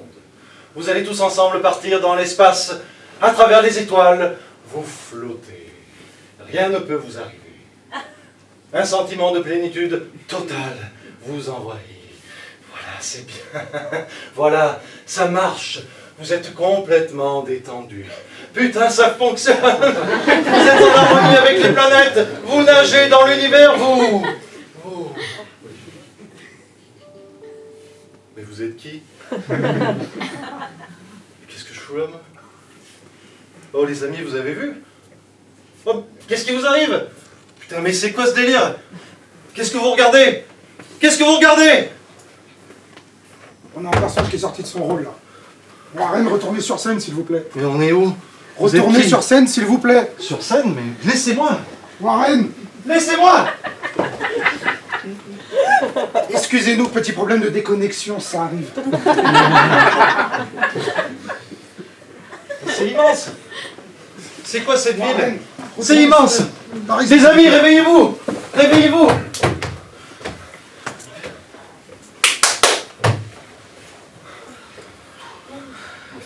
Vous allez tous ensemble partir dans l'espace, à travers les étoiles. Vous flottez. Rien ne peut vous arriver. Un sentiment de plénitude totale vous envahit. Voilà, c'est bien. Voilà, ça marche. Vous êtes complètement détendu. Putain, ça fonctionne. Vous êtes en harmonie avec les planètes. Vous nagez dans l'univers, vous. Mais vous êtes qui? Qu'est-ce que je fous là, moi? Oh, les amis, vous avez vu? Oh, qu'est-ce qui vous arrive? Putain, mais c'est quoi ce délire? Qu'est-ce que vous regardez? Qu'est-ce que vous regardez? On a un personnage qui est sorti de son rôle, là. Warren, retournez sur scène, s'il vous plaît. Mais on est où? Retournez sur scène, s'il vous plaît. Sur scène? Mais laissez-moi. Warren! Laissez-moi. Excusez-nous, petit problème de déconnexion, ça arrive. C'est immense. C'est quoi cette ville? Warren, C'est immense. Par ici. Les amis, réveillez-vous. Réveillez-vous.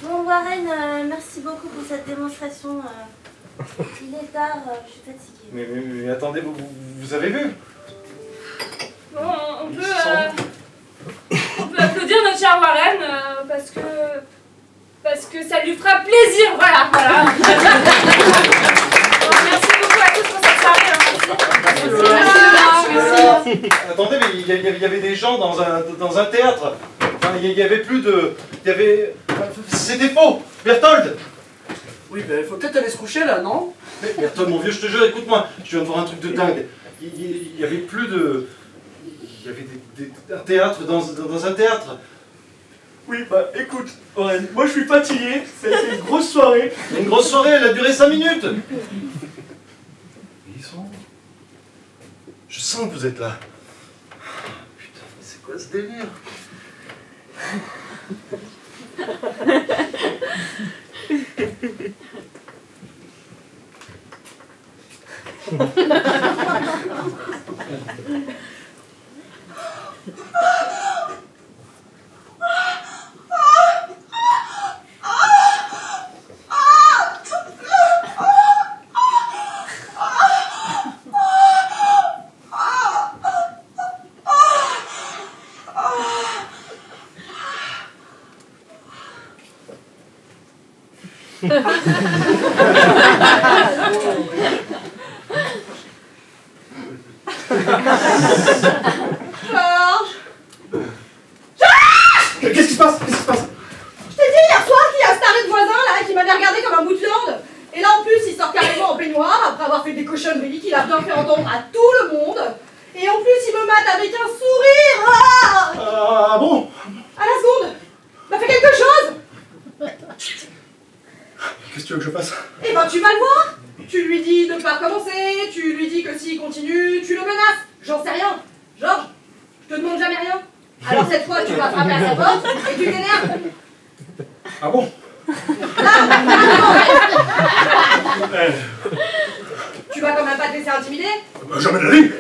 Bon, Warren, merci beaucoup pour cette démonstration. Il est tard, je suis fatiguée. Mais attendez, vous avez vu? Bon, on peut applaudir notre cher Warren parce que ça lui fera plaisir, voilà. Bon, merci beaucoup à tous pour cette soirée. Merci. Attendez, mais il y avait des gens dans un théâtre. Enfin, il y avait plus de... C'était faux. Berthold. Oui, ben il faut peut-être aller se coucher là, non? Mais Berthold, mon vieux, je te jure, écoute-moi. Je viens de voir un truc de dingue. Il y avait plus de... Il y avait un théâtre dans un théâtre. Oui, bah écoute, Warren, moi je suis fatigué, c'était une grosse soirée. Une grosse soirée, elle a duré 5 minutes. Ils sont... Je sens que vous êtes là. Putain, mais c'est quoi ce délire? Qu'est-ce qui se passe? Qu'est-ce qui se passe? Je t'ai dit hier soir qu'il y a ce taré de voisin là qui m'avait regardé comme un bout de viande. Et là en plus il sort carrément en peignoir après avoir fait des cochonneries qu'il a bien fait entendre à tout le monde. Et en plus il me mate avec un sourire. Ah bon? À la seconde. Bah fais quelque chose. Qu'est-ce que tu veux que je fasse? Eh ben tu vas le voir. Tu lui dis de pas recommencer, tu lui dis que s'il continue, tu le menaces. J'en sais rien. Georges, je te demande jamais rien. Alors cette fois tu vas frapper à sa porte et tu t'énerves. Ah bon? Tu vas quand même pas te laisser intimider? Jamais de la vie.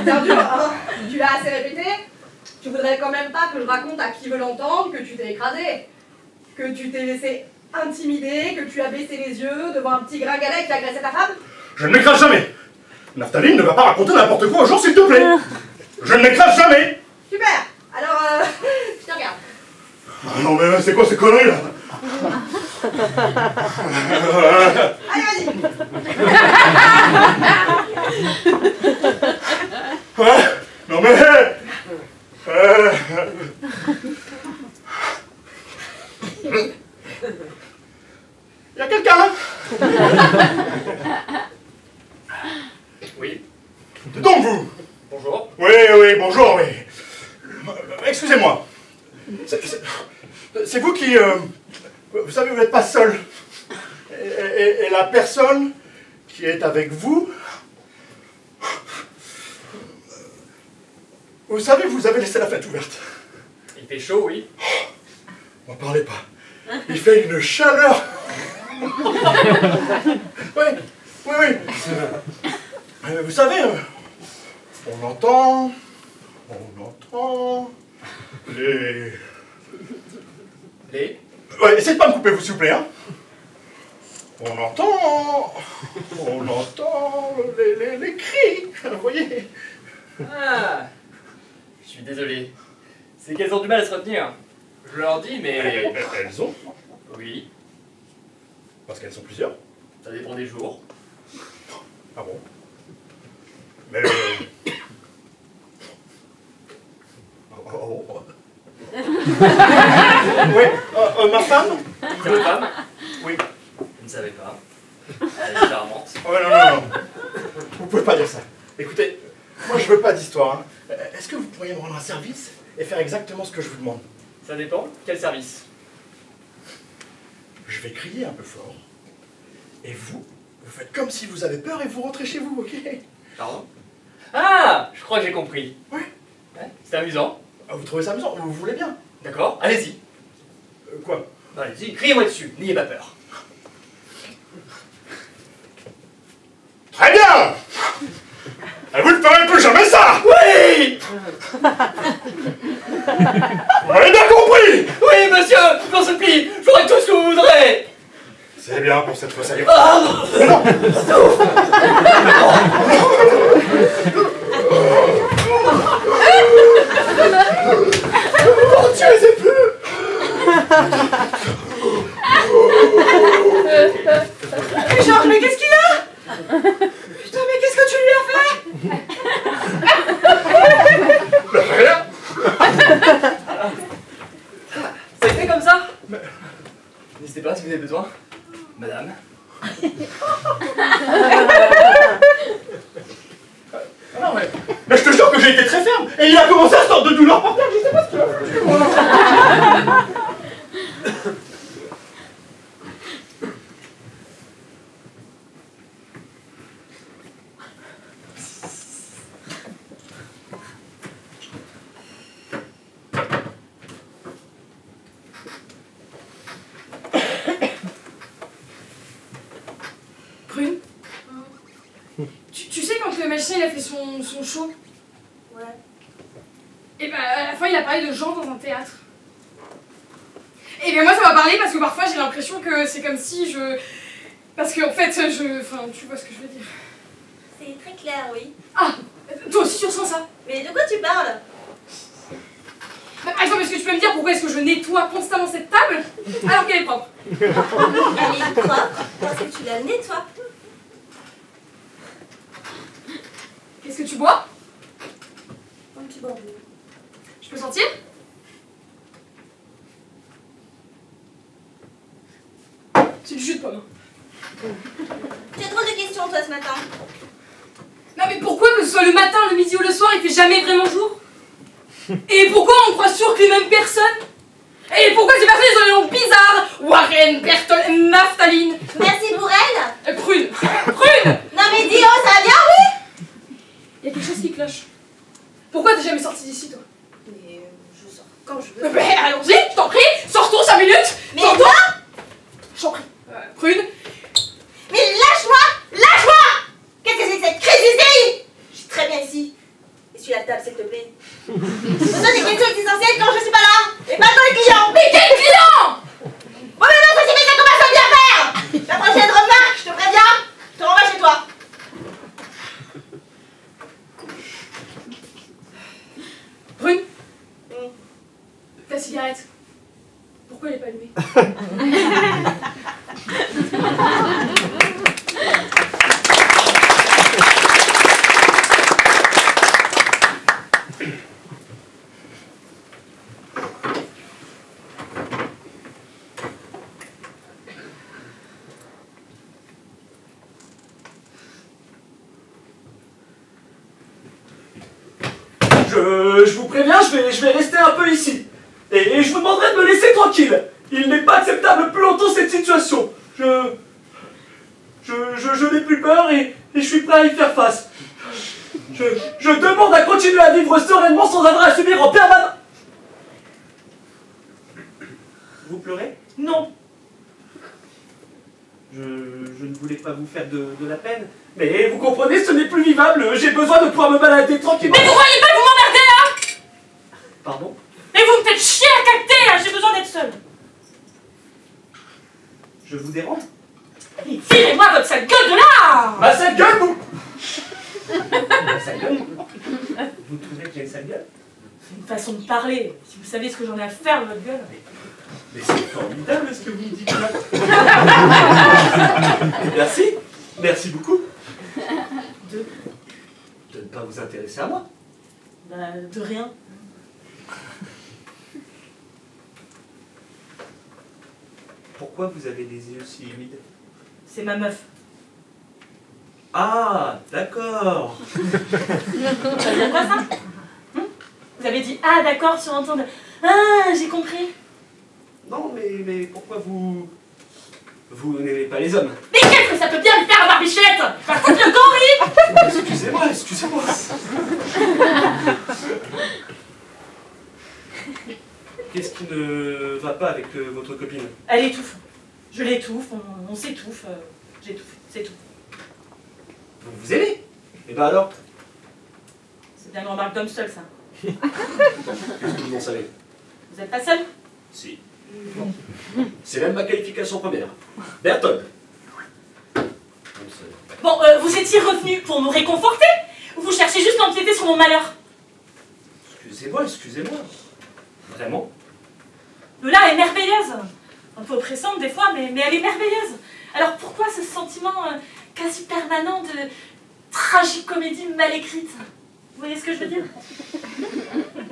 C'est dur, hein? Tu l'as assez répété? Tu voudrais quand même pas que je raconte à qui veut l'entendre que tu t'es écrasé? Que tu t'es laissé intimider, que tu as baissé les yeux devant un petit gringalet qui a agressé ta femme? Je ne m'écrase jamais. Naphtaline ne va pas raconter n'importe quoi aux gens, s'il te plaît. Je ne m'écrase jamais. Super! Alors, je te regarde. Ah non mais c'est quoi ces conneries là? Allez, vas-y! Ouais, non mais... Y a quelqu'un? Oui. Donc vous? Bonjour. Oui, bonjour, oui. Excusez-moi. C'est vous qui... vous savez, vous n'êtes pas seul. Et la personne qui est avec vous... Vous savez, vous avez laissé la fenêtre ouverte. Il fait chaud, oui. M'en parlez pas. Il fait une chaleur. Oui. Vous savez, on entend les... Ouais, essayez de pas me couper, vous, s'il vous plaît, hein. On entend les cris, vous voyez. Ah, je suis désolé. C'est qu'elles ont du mal à se retenir. Je leur dis, mais... Elles ont? Oui. Parce qu'elles sont plusieurs. Ça dépend des jours. Ah bon? Mais... Oh. Oui, ma femme? C'est votre femme? Oui. Vous ne savez pas. Elle est charmante. Ouais, non. Vous pouvez pas dire ça. Écoutez, moi je veux pas d'histoire. Hein. Est-ce que vous pourriez me rendre un service et faire exactement ce que je vous demande? Ça dépend. Quel service? Je vais crier un peu fort. Et vous faites comme si vous avez peur et vous rentrez chez vous, ok? Pardon? Ah, je crois que j'ai compris. Ouais. C'est amusant. Ah, vous trouvez ça amusant? Vous voulez bien? D'accord, allez-y. Quoi? Allez-y, criez-moi dessus, n'ayez pas peur. Très bien! Et vous ne ferez plus jamais ça! Oui! Vous m'avez bien compris! Oui, monsieur, je m'en supplie, je ferai tout ce que vous voudrez! C'est bien pour cette fois, ça y est. Ah, non! Oh, tu es peu! Georges, mais qu'est-ce qu'il y a? Putain, mais qu'est-ce que tu lui as fait? Rien! Ça a été comme ça? N'hésitez pas si vous avez besoin. Madame. Non, mais je te jure que j'ai été très ferme et il a commencé à sortir de douleur par terre, je sais pas ce qu'il a fait. Prune? Tu sais quand le magicien il a fait son show? Ouais. Et ben à la fin il a parlé de gens dans un théâtre. Et bien moi ça m'a parlé parce que parfois j'ai l'impression que c'est comme si je... Parce qu'en fait Enfin tu vois ce que je veux dire. C'est très clair, oui. Ah! Toi aussi tu ressens ça? Mais de quoi tu parles? Bah, par exemple, est-ce que tu peux me dire pourquoi est-ce que je nettoie constamment cette table alors qu'elle est propre? Elle est propre parce que tu la nettoies. Qu'est-ce que tu bois? Un petit bordel. Je peux sentir? C'est du jus de pomme. Tu as trop de questions, toi, ce matin. Non mais pourquoi que ce soit le matin, le midi ou le soir, il fait jamais vraiment jour? Et pourquoi on croit sûr que les mêmes personnes? Et pourquoi ces personnes ont des noms bizarres? Warren, Bertol, Naphtaline. Merci pour elle. Prune. Prune. Non mais dis, oh, ça va bien, oui? Il y a quelque chose qui cloche. Pourquoi t'es jamais sortie d'ici, toi? Mais je sors quand je veux. Ben allons-y, je t'en prie. Sortons 5 minutes. Mais sortons. toi, Je vous préviens, je vais rester un peu ici. Et je vous demanderai de me laisser tranquille. Il n'est pas acceptable plus longtemps cette situation. Je n'ai plus peur et je suis prêt à y faire face. Je demande à continuer à vivre sereinement sans avoir à subir en permanence. Vous pleurez? Non. Je ne voulais pas vous faire de la peine. Mais vous comprenez, ce n'est plus vivable. J'ai besoin de pouvoir me balader tranquillement. Mais vous croyez pas que vous m'emmerdez là? Pardon? Mais vous me faites chier à capter là, j'ai besoin d'être seule. Je vous dérange? Filez-moi votre sale gueule de là! Ma sale gueule, vous... Ma sale gueule? Vous trouvez que j'ai une sale gueule? C'est une façon de parler. Si vous savez ce que j'en ai à faire de votre gueule. Mais c'est formidable ce que vous me dites là. Merci. Merci beaucoup. De ne pas vous intéresser à moi. Bah, de rien. Pourquoi vous avez des yeux si humides? C'est ma meuf. Ah, d'accord. Ça veut dire quoi ça? Vous avez dit ah d'accord sur un ton de ah j'ai compris. Non, mais pourquoi vous n'aimez pas les hommes? Mais qu'est-ce que ça peut bien me faire à Barbichette? Va foutre le gorille! Excusez-moi. Qu'est-ce qui ne va pas avec votre copine? Elle étouffe. Je l'étouffe, on s'étouffe. J'étouffe, c'est tout. Vous aimez? Et ben alors? C'est bien une remarque d'homme seul ça. Qu'est-ce que vous en savez? Vous êtes pas seul? Si. C'est même ma qualification première. Berthold. Bon, vous étiez revenu pour me réconforter? Ou vous cherchez juste à empiéter sur mon malheur? Excusez-moi. Vraiment? Lola est merveilleuse. Un peu oppressante des fois, mais elle est merveilleuse. Alors pourquoi ce sentiment quasi permanent de tragicomédie mal écrite? Vous voyez ce que je veux dire?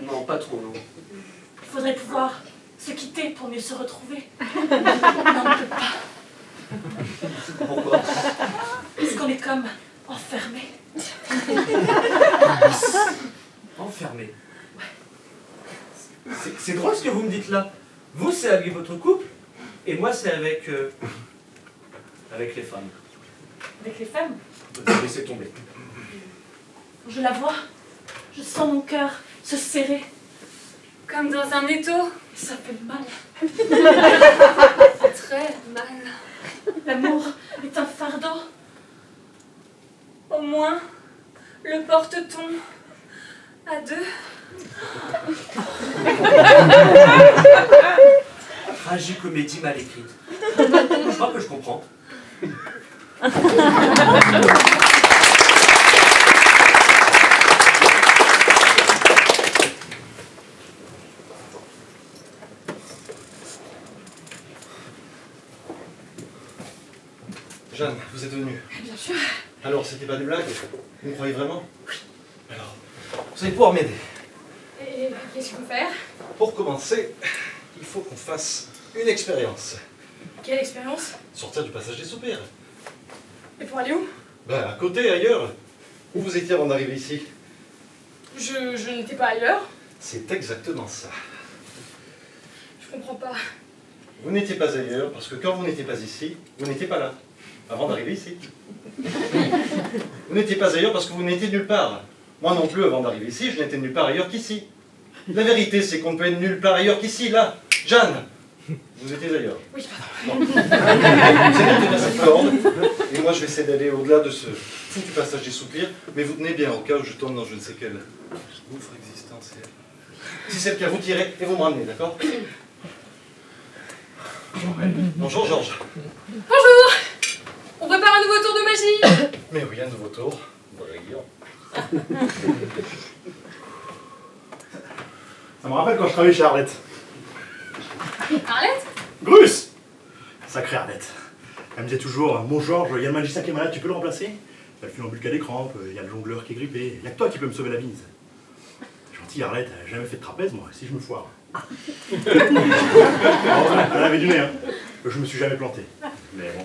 Non, pas trop, non. Il faudrait pouvoir se quitter pour mieux se retrouver. Non, on ne peut pas. Pourquoi? Parce qu'on est comme enfermés. Enfermé. C'est drôle ce que vous me dites là. Vous, c'est avec votre couple, et moi, c'est avec les femmes. Avec les femmes? Laissez tomber. Je la vois. Je sens mon cœur se serrer. Comme dans un étau. Ça fait mal. Très mal. L'amour est un fardeau. Au moins, le porte-t-on à deux. Tragicomédie mal écrite. Je crois que je comprends. Jeanne, vous êtes venue. Bien sûr. Alors, c'était pas des blagues? Vous me croyez vraiment? Oui. Alors, vous allez pouvoir m'aider. Et qu'est-ce qu'il faut faire? Pour commencer, il faut qu'on fasse une expérience. Quelle expérience? Sortir du passage des soupirs. Et pour aller où? Ben, à côté, ailleurs. Où vous étiez avant d'arriver ici? Je n'étais pas ailleurs. C'est exactement ça. Je comprends pas. Vous n'étiez pas ailleurs, parce que quand vous n'étiez pas ici, vous n'étiez pas là. Avant d'arriver ici. Vous n'étiez pas ailleurs parce que vous n'étiez nulle part. Moi non plus, avant d'arriver ici, je n'étais nulle part ailleurs qu'ici. La vérité, c'est qu'on peut être nulle part ailleurs qu'ici, là. Jeanne, vous étiez ailleurs. Oui, pardon. Vous allez monter dans cette corde, et moi je vais essayer d'aller au-delà de ce foutu passage des soupirs, mais vous tenez bien au cas où je tombe dans je ne sais quel gouffre existentiel. Si c'est le cas, vous tirez et vous me ramenez, d'accord? Bonjour Georges. Bonjour. On prépare un nouveau tour de magie. Mais oui, un nouveau tour. Ça me rappelle quand je travaillais chez Arlette. Arlette? Bruce! Sacrée Arlette. Elle me disait toujours, mon Georges, il y a le magicien qui est malade, tu peux le remplacer? Il y a le funambule qui a des crampes, il y a le jongleur qui est grippé, il n'y a que toi qui peux me sauver la bise. Gentille Arlette, elle n'a jamais fait de trapèze, moi, si je me foire. Elle avait du nez, hein. Je me suis jamais planté. Mais bon.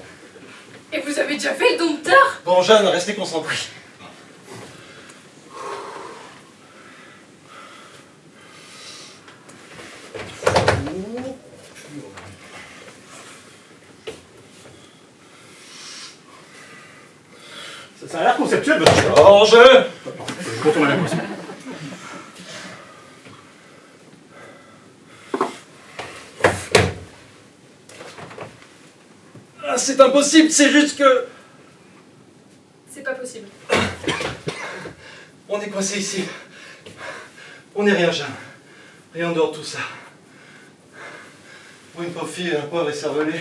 Et vous avez déjà fait le dompteur? Bon, Jeanne, restez concentrée. Ça a l'air conceptuel, votre truc. Georges! Je retourne à la poisson. Ah, c'est impossible, c'est juste que... C'est pas possible. On est coincé ici. On n'est rien, Jeanne. Rien en dehors de tout ça. Vous, une pauvre fille, un pauvre écervelé.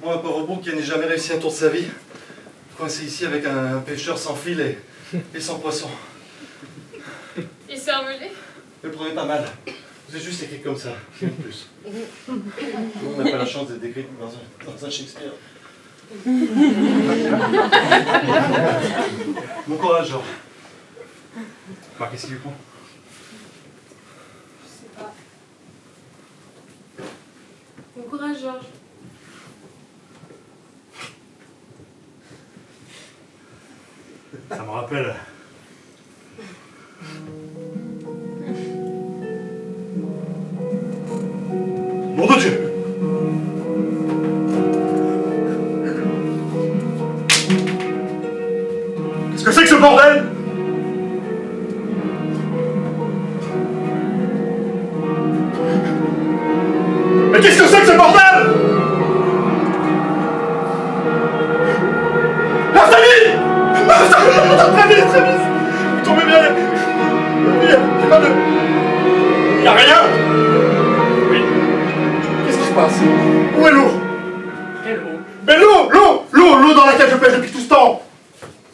Moi, un pauvre bouc qui n'a jamais réussi un tour de sa vie. Coincé ici avec un pêcheur sans fil et sans poisson. Il s'est envolé? Le prenez pas mal. Vous êtes juste écrit comme ça, rien de plus. On n'a pas la chance d'être décrit dans un Shakespeare. Bon courage, Georges. Bah, qu'est-ce qu'il lui prend? Je sais pas. Bon courage, Georges. Ça me rappelle. Nom de Dieu! Qu'est-ce que c'est que ce bordel? Mais qu'est-ce que c'est que ce bordel? La famille! Très vite! Vous tombez bien! J'ai pas de... Y'a rien! Oui. Qu'est-ce qui se passe? Où est l'eau? Quelle eau? Mais l'eau dans laquelle je pêche depuis tout ce temps!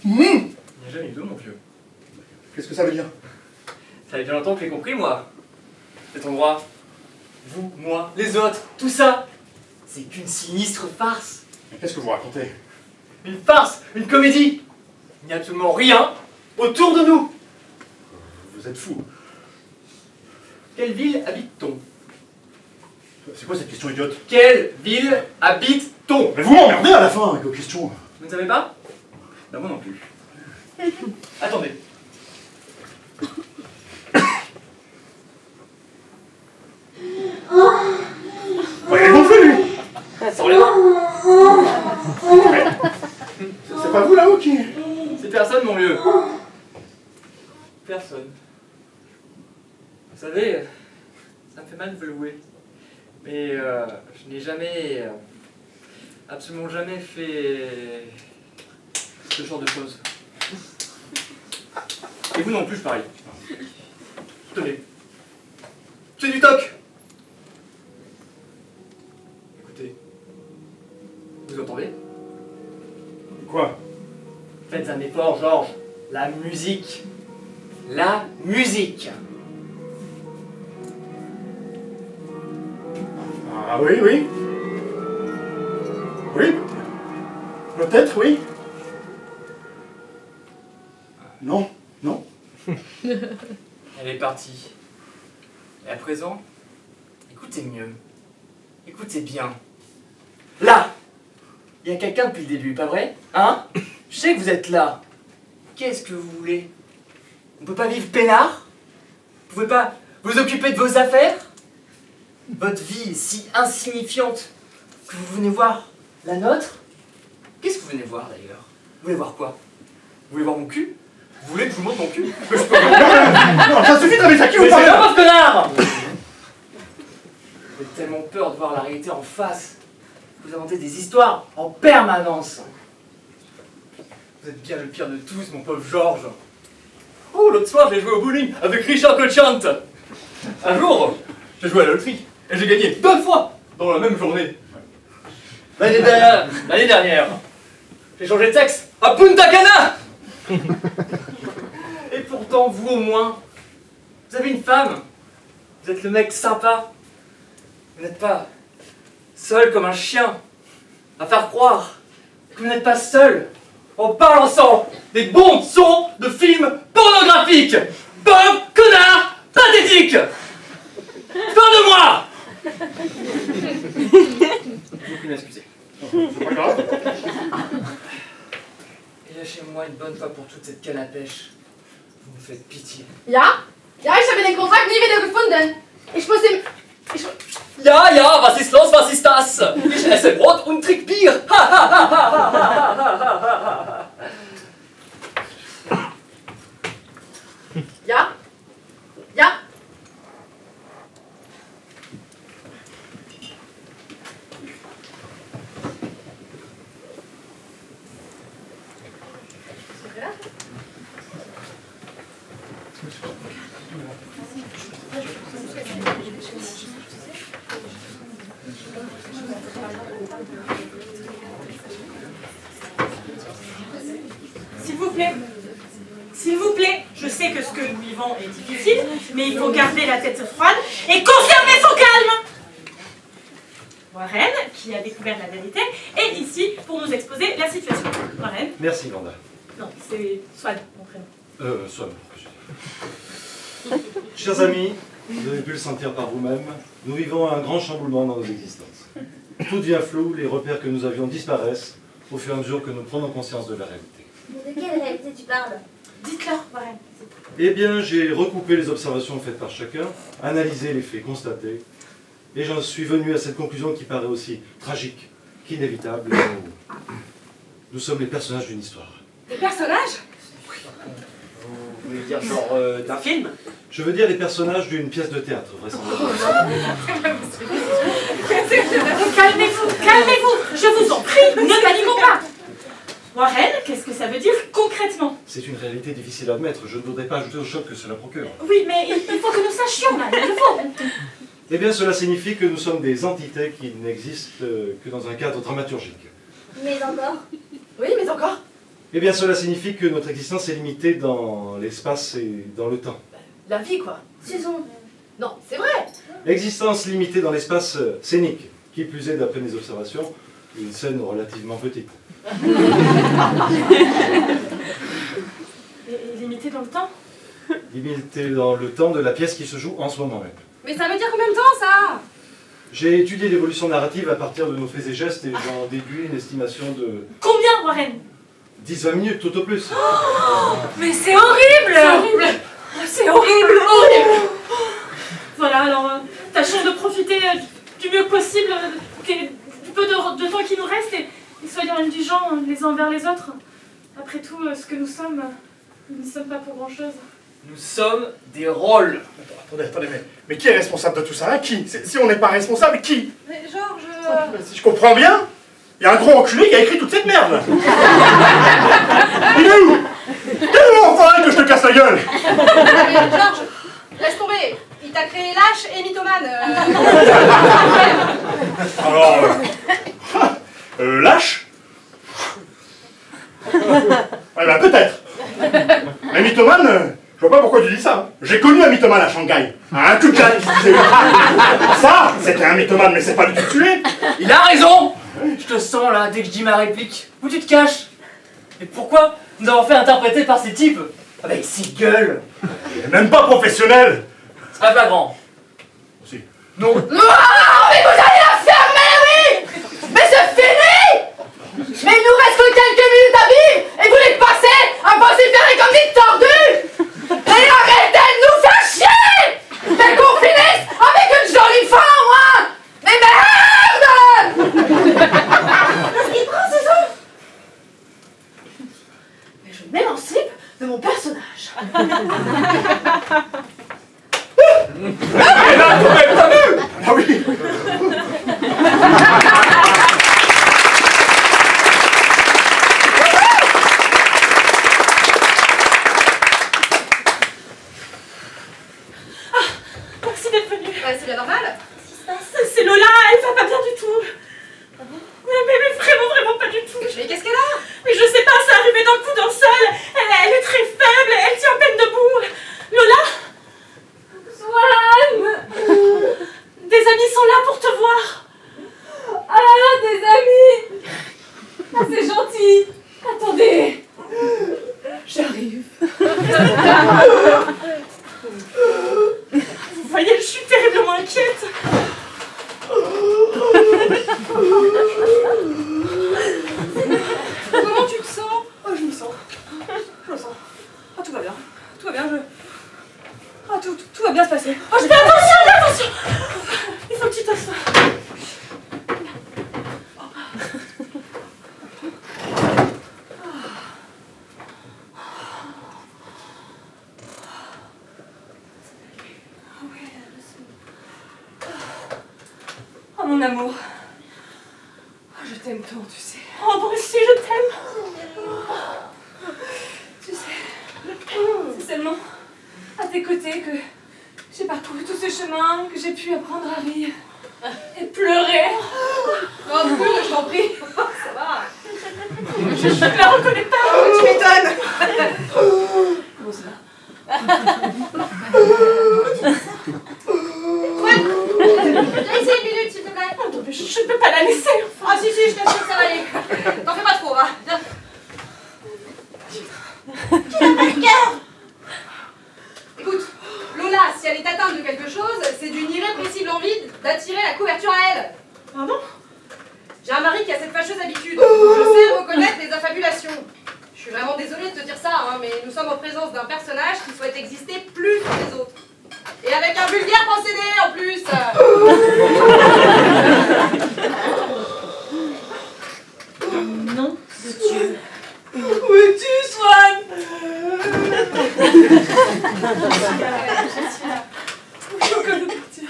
Il n'y a jamais eu d'eau, mon vieux. Qu'est-ce que ça veut dire? Ça fait bien longtemps que j'ai compris, moi. Cet endroit, vous, moi, les autres, tout ça, c'est qu'une sinistre farce. Mais qu'est-ce que vous racontez? Une farce, une comédie. Il n'y a absolument rien autour de nous. Vous êtes fous. Quelle ville habite-t-on? C'est quoi cette question idiote? Quelle ville habite-t-on? Mais vous m'emmerdez à la fin avec vos questions. Vous ne savez pas? Ben moi non plus. Attendez. Ouais, il est gonflé, lui! Sans les mains. C'est pas vous là-haut qui... C'est personne, mon vieux. Personne. Vous savez, ça me fait mal de vous louer. Mais je n'ai jamais, absolument jamais fait ce genre de choses. Et vous non plus, je parie. Tenez. C'est du toc. Écoutez. Vous entendez? Quoi? Faites un effort, Georges. La musique. La musique. Ah oui, oui. Oui. Peut-être, oui. Non, non. Elle est partie. Et à présent, écoutez mieux. Écoutez bien. Là! Il y a quelqu'un depuis le début, pas vrai? Hein? Je sais que vous êtes là. Qu'est-ce que vous voulez? On peut pas vivre peinard? Vous pouvez pas vous occuper de vos affaires? Votre vie est si insignifiante que vous venez voir la nôtre? Qu'est-ce que vous venez voir d'ailleurs? Vous voulez voir quoi? Vous voulez voir mon cul? Vous voulez que je vous montre mon cul? Non, ça suffit d'amener ça qui vous Mais c'est parle! pas pauvre connard! Vous avez tellement peur de voir la réalité en face. Vous inventez des histoires en permanence. Vous êtes bien le pire de tous, mon pauvre Georges. Oh, l'autre soir, j'ai joué au bowling avec Richard Cochant. Un jour, j'ai joué à la loterie et j'ai gagné 2 fois dans la même journée. L'année dernière, j'ai changé de sexe à Punta Cana. Et pourtant, vous au moins, vous avez une femme. Vous êtes le mec sympa. Vous n'êtes pas seul comme un chien à faire croire que vous n'êtes pas seul en balançant des bons sons de films pornographiques. Pauvre connard pathétique. Fin de moi. Vous pouvez m'excuser. C'est pas grave. Et lâchez-moi une bonne fois pour toute cette canne à pêche. Vous me faites pitié. Ja? Ja, ich habe den Kontrakt nie wieder gefunden. Ich muss ihm... Ja, ja, was ist los, was ist das? Ich esse Brot und trinke Bier. S'il vous plaît, je sais que ce que nous vivons est difficile, mais il faut garder la tête froide et conserver son calme. Warren, qui a découvert la vérité, est ici pour nous exposer la situation. Warren. Merci, Vanda. Non, c'est Swan, mon prénom. Swan. Chers amis, vous avez pu le sentir par vous-même, nous vivons un grand chamboulement dans nos existences. Tout devient flou, les repères que nous avions disparaissent au fur et à mesure que nous prenons conscience de la réalité. Mais de quelle réalité tu parles? Dites-leur, Warren. Eh bien, j'ai recoupé les observations faites par chacun, analysé les faits constatés, et j'en suis venu à cette conclusion qui paraît aussi tragique qu'inévitable. Nous sommes les personnages d'une histoire. Des personnages? Vous voulez dire genre d'un film? Je veux dire les personnages d'une pièce de théâtre, vraisemblablement. Calmez-vous, je vous en prie, ne paniquons pas. Warren, qu'est-ce que ça veut dire concrètement? C'est une réalité difficile à admettre, je ne voudrais pas ajouter au choc que cela procure. Oui, mais il faut que nous sachions, là, il le faut. Eh bien, cela signifie que nous sommes des entités qui n'existent que dans un cadre dramaturgique. Mais encore? Oui, mais encore? Eh bien, cela signifie que notre existence est limitée dans l'espace et dans le temps. La vie, quoi. Susan. Non, c'est vrai. Existence limitée dans l'espace scénique, qui plus est, d'après mes observations, une scène relativement petite. Et limité dans le temps? Limitée dans le temps de la pièce qui se joue en ce moment même. Mais ça veut dire combien de temps, ça? J'ai étudié l'évolution narrative à partir de nos faits et gestes et j'en déduis une estimation de... Combien, Warren? 10-20 minutes, tout au plus. Oh, mais c'est horrible! C'est horrible! Voilà, alors, tâchons de profiter du mieux possible du peu de temps qui nous reste et soyons indulgents les uns envers les autres. Après tout, ce que nous sommes, nous ne sommes pas pour grand-chose. Nous sommes des rôles. Attendez, mais qui est responsable de tout ça, hein? Qui? Si on n'est pas responsable, qui? Mais Georges... Si je comprends bien, il y a un gros enculé qui a écrit toute cette merde. Il est où? Quel enfoiré que je te casse la gueule? Mais Georges, laisse tomber. Il t'a créé lâche et mythomane. Alors, lâche? Eh ben peut-être. Mais mythomane, je vois pas pourquoi tu dis ça. J'ai connu un mythomane à Shanghai. Un Kukan qui se disait... Ça, c'était un mythomane, mais c'est pas du tout tué. Il a raison. Je te sens là dès que je dis ma réplique. Où tu te caches? Et pourquoi nous avons fait interpréter par ces types avec ces gueules? Il est même pas professionnel. C'est pas flagrant. Si. Non. Non, mais vous allez la fermer, oui. Mais c'est fini. Mais il nous reste que quelques minutes à vivre et vous les passez à vociférer comme des tordus. Et arrêtez de nous faire chier. Mais qu'on finisse avec une jolie fin, moi. Mais merde. Il prend ses os. Mais je mets en slip de mon personnage. Et là, toi-même, t'as vu? Ah oui. Merci d'être venu. C'est bien normal. C'est Lola, elle va pas bien du tout. Mais vraiment pas du tout. Mais qu'est-ce qu'elle a? Mais je sais pas, c'est arrivé d'un coup d'un seul. Elle est très faible, elle tient à peine debout. Lola? Swan! Des amis sont là pour te voir. Ah, des amis! Ah, c'est gentil! Attendez! J'arrive. Vous voyez, je suis terriblement inquiète. Comment tu te sens? Oh, je me sens. Oh, tout va bien. Tout va bien, Oh, tout va bien se passer. Oh, Fais attention! Il faut que tu t'assoies. Oh, mon amour. Oh, je t'aime tant, tu sais. Oh, moi aussi, je t'aime. Tu chemin que j'ai pu apprendre à rire et pleurer. Oh, cool, je t'en prie. Ça va. Je la reconnais pas. Tu m'étonnes. Bon, ça va. Ouais. Laissez une minute, s'il te plaît. Oh, non, mais je ne peux pas la laisser. Ah si, je t'assure que ça va aller. T'en fais pas trop, va. Viens. Écoute, Lola, si elle est atteinte de quelque chose, c'est d'une irrépressible envie d'attirer la couverture à elle. Pardon? J'ai un mari qui a cette fâcheuse habitude. Je sais reconnaître les affabulations. Je suis vraiment désolée de te dire ça, hein, mais nous sommes en présence d'un personnage qui souhaite exister plus que les autres. Et avec un vulgaire procédé en plus. Non, de Dieu. Où es-tu, Swan? Je suis encore de partir.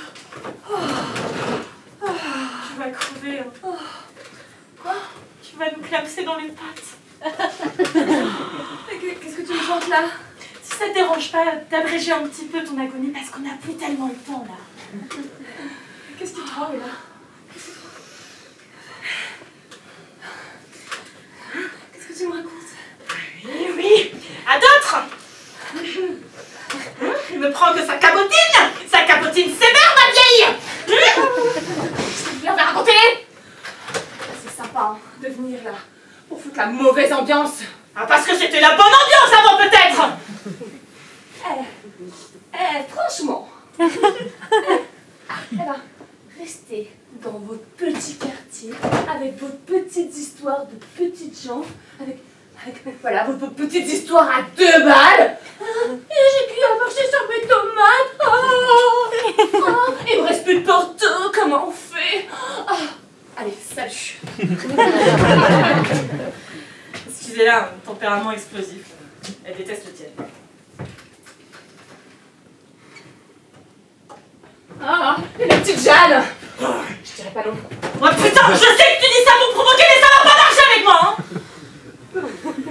Tu vas crever. Hein. Quoi? Tu vas nous clamser dans les pattes. Qu'est-ce que tu me chantes là? Si ça te dérange pas d'abréger un petit peu ton agonie, parce qu'on n'a plus tellement le temps là. Qu'est-ce qui te rend là? Qu'est-ce que tu me racontes? Oui, oui, à d'autres. Il me prend que sa cabotine. Sa cabotine sévère, ma vieille. Qu'est-ce que tu viens de raconter? C'est sympa hein, de venir là pour foutre la mauvaise ambiance. Ah, parce que c'était la bonne ambiance avant peut-être. Franchement. Alors, restez dans votre petit quartier, avec vos petites histoires de petites gens, avec voilà, vos petites histoires à 2 balles. Et j'ai pu marcher sur mes tomates. Il me reste plus de porto, comment on fait? Allez, salut. Excusez-la, un tempérament explosif. Elle déteste le tien. Ah, et la petite Jeanne. Je dirais pas non. Oh putain, je sais que tu dis ça pour provoquer, mais ça va pas marcher avec moi, hein.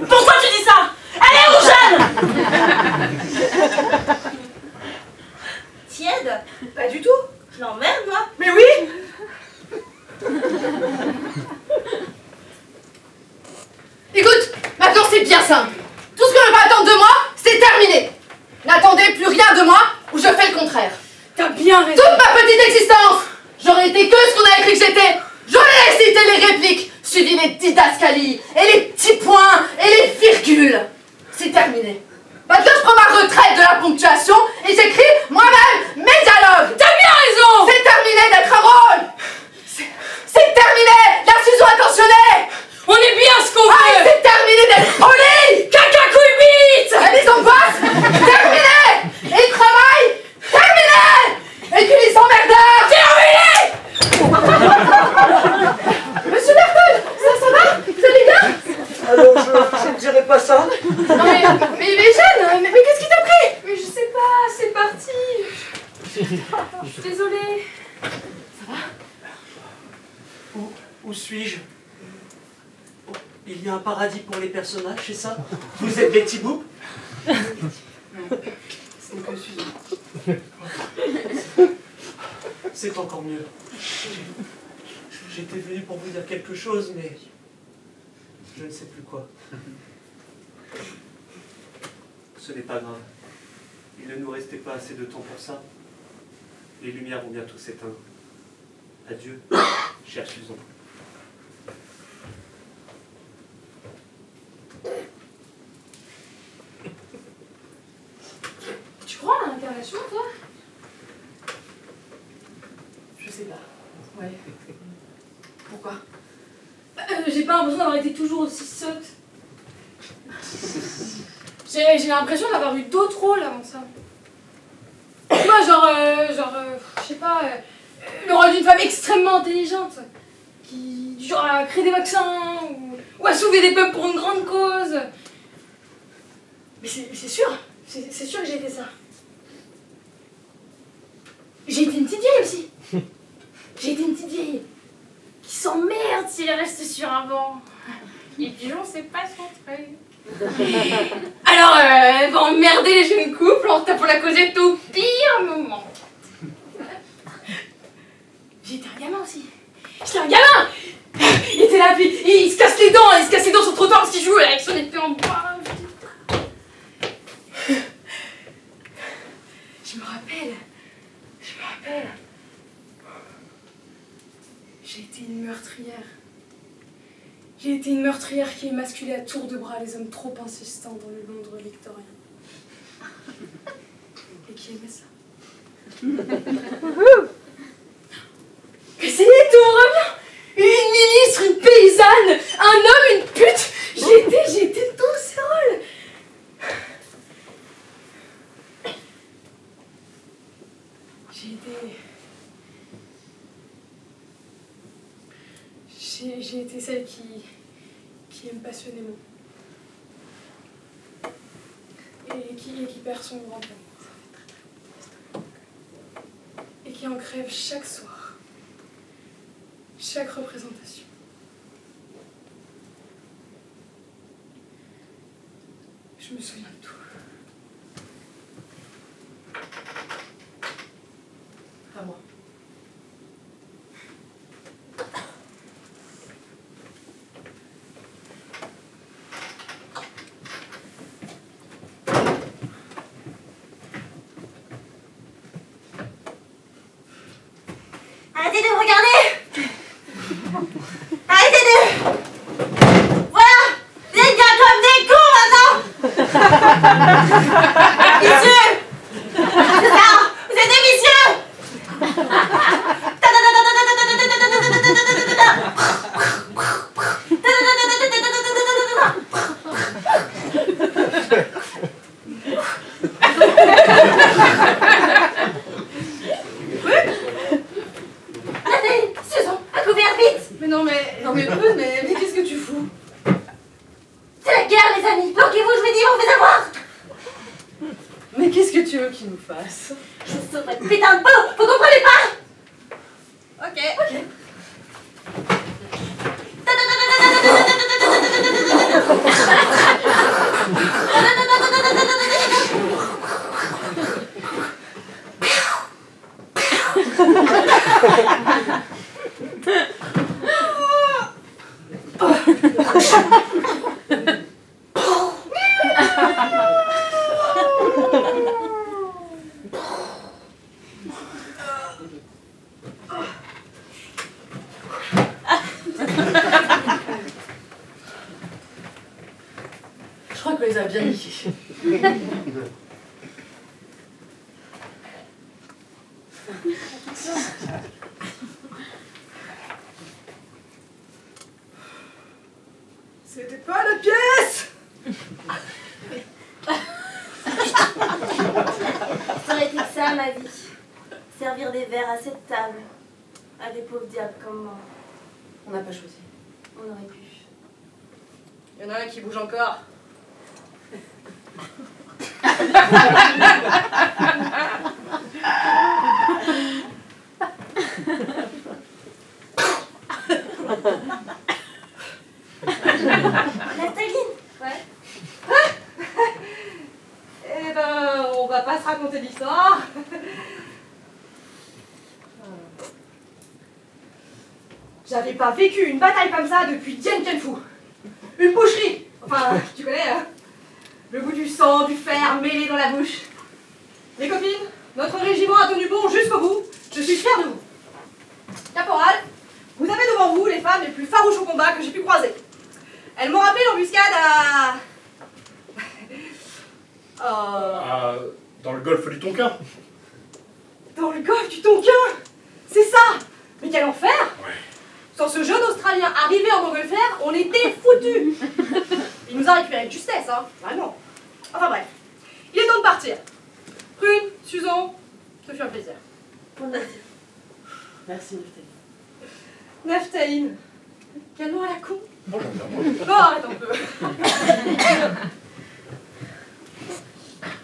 Pourquoi tu dis ça? Elle est où, Jeanne? Tiède? Pas du tout. Je l'emmerde, moi. Mais oui. Écoute, maintenant c'est bien simple. Tout ce que l'on va attendre de moi, c'est terminé. N'attendez plus rien de moi ou je fais le contraire. T'as bien raison. Toute ma petite existence, j'aurais été que ce qu'on a écrit que j'étais. J'aurais récité les répliques, suivi les didascalies, et les petits points, et les virgules. C'est terminé. Maintenant je prends ma retraite de la ponctuation et j'écris moi-même mes dialogues. T'as bien raison. C'est terminé d'être un rôle. C'est terminé la fusion intentionnée. On est bien ce qu'on veut. C'est terminé d'être poli. Caca couille bite. Et les angoisses, terminé. Et le travail, terminé. Et puis les emmerdeurs, terminé. Monsieur Berton, ça va? Vous allez bien? Alors, je ne dirais pas ça. Non mais Jeanne, mais qu'est-ce qui t'a pris? Mais je sais pas, c'est parti. Je suis désolée. Où suis-je? Oh, il y a un paradis pour les personnages, c'est ça? Vous êtes Betty Boop? C'est que Suzy. C'est encore mieux. J'étais venu pour vous dire quelque chose, mais je ne sais plus quoi. Ce n'est pas grave. Il ne nous restait pas assez de temps pour ça. Les lumières vont bientôt s'éteindre. Adieu, chère Susan. Tu crois à l'incarnation, toi? Je sais pas. Ouais. Pourquoi? J'ai pas l'impression d'avoir été toujours aussi sotte. J'ai l'impression d'avoir eu d'autres rôles avant ça. Tu vois, je sais pas, le rôle d'une femme extrêmement intelligente, qui du genre à créer des vaccins, ou à sauver des peuples pour une grande cause. Mais c'est sûr que j'ai fait ça. J'ai été une petite vieille aussi. J'ai été une petite vieille qui s'emmerde si elle reste sur un banc. Et puis on sait pas son truc. Alors, elle va emmerder les jeunes couples en tapant la causette au pire moment. J'étais un gamin aussi. J'étais un gamin. Il était là, puis il se casse les dents, sur le trottoir parce qu'il jouait avec son épée en bois. Je me rappelle. J'ai été une meurtrière. J'ai été une meurtrière qui émasculait à tour de bras les hommes trop insistants dans le Londres victorien. Et qui aimait ça. Essayez, tout revient. Une ministre, une paysanne, un homme, une pute. J'étais tous ces rôles. J'ai été celle qui aime passionnément. Et qui perd son grand amour. Et qui en crève chaque soir. Chaque représentation. Je me souviens de tout. À moi. Arrêtez de me regarder! Arrêtez de... Voilà! Vous êtes bien comme des cons maintenant! Vicieux! C'est ça! Vous êtes des vicieux! Mais qu'est-ce que tu fous? C'est la guerre, les amis! Bloquez-vous, je vous dis, on fait savoir! Mais qu'est-ce que tu veux qu'il nous fasse? Je vous sauverai de putain de peau! Vous comprenez pas? Ok. Je crois qu'on les a bien niqués. C'était pas la pièce! Ça aurait été que ça, ma vie. Servir des verres à cette table. À des pauvres diables comme moi. On n'a pas choisi. On aurait pu. Il y en a un qui bouge encore. Nathalie! Ouais. Eh ben, on va pas se raconter l'histoire. J'avais pas vécu une bataille comme ça depuis Dien Bien Phu. Une boucherie. Enfin, tu connais, hein. Le goût du sang, du fer mêlé dans la bouche. Les copines, notre régiment a tenu bon jusqu'au bout. Je suis fière de vous. Caporal, vous avez devant vous les femmes les plus farouches au combat que j'ai pu croiser. Elles m'ont rappelé l'embuscade Dans le golfe du Tonkin. Dans le golfe du Tonkin. C'est ça. Mais quel enfer. Ouais. Sans ce jeune Australien arrivé en Angleterre, on était foutus. Il nous a récupéré de justesse, hein. Vraiment. Enfin bref. Il est temps de partir. Prune, Susan, ce fut un plaisir. Merci, Naphtaline. Naphtaline. Quel nom à la con. Bon, j'en ai un. Bon, arrête un peu.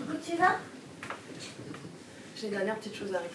Où tu vas? J'ai une dernière petite chose à régler.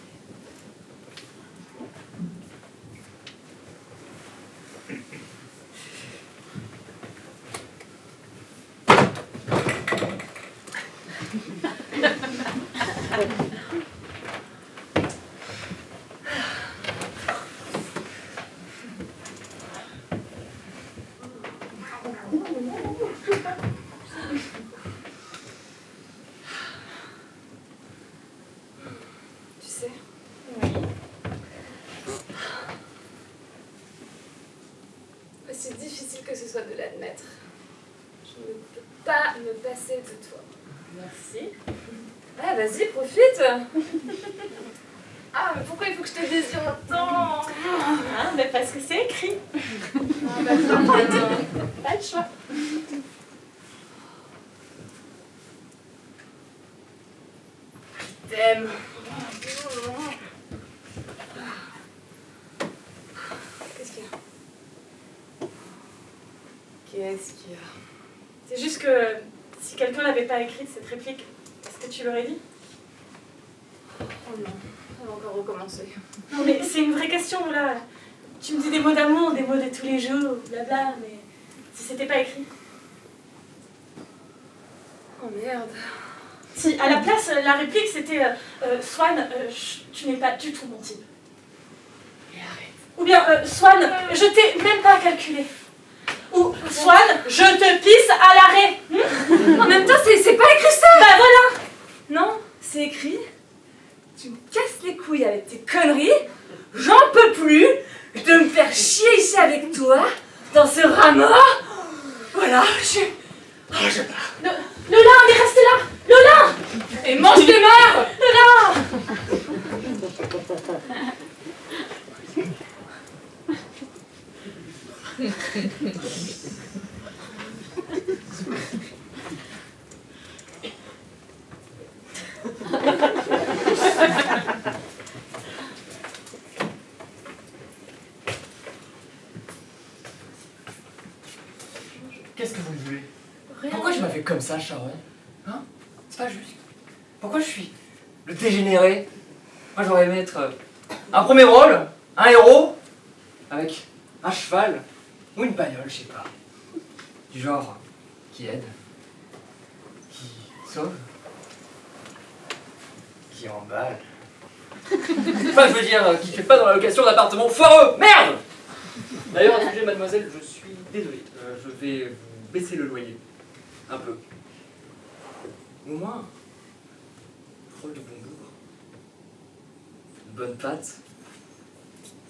pas me passer de toi. Merci. Ah, vas-y, profite. Ah, mais pourquoi il faut que je te désire autant? Ah, mais parce que c'est écrit. Ah, bah, profite. Pas le choix. Je t'aime. Qu'est-ce qu'il y a? Qu'est-ce qu'il y a? C'est juste que si quelqu'un n'avait pas écrit cette réplique, est-ce que tu l'aurais dit? Oh non, on va encore recommencer. Non mais c'est une vraie question là. Tu me dis des mots d'amour, des mots de tous les jours, blabla, mais si c'était pas écrit. Oh merde. Si, à la place, la réplique c'était Swan, tu n'es pas du tout mon type. Et arrête. Ou bien Swan, je t'ai même pas calculé. Ou Swan, je te pisse à l'arrêt. En même temps, c'est pas écrit ça. Bah voilà. Non, c'est écrit. Tu me casses les couilles avec tes conneries. J'en peux plus de me faire chier ici avec toi, dans ce rameau. Voilà, je pars. Lola, on est resté là. Lola. Et mange tes morts. Lola. Qu'est-ce que vous voulez? Pourquoi je m'avais comme ça, Sharon? Hein? C'est pas juste. Pourquoi je suis le dégénéré? Moi j'aurais aimé être un premier rôle, un héros, avec un cheval ou une bagnole, je sais pas. Du genre qui aide, qui sauve, qui emballe. Enfin je veux dire, qui fait pas dans la location d'appartement foireux. Merde! D'ailleurs, à ce sujet, mademoiselle, je suis désolé. Je vais vous baisser le loyer. Un peu. Au moins, rôle de bon bourg. Une bonne patte.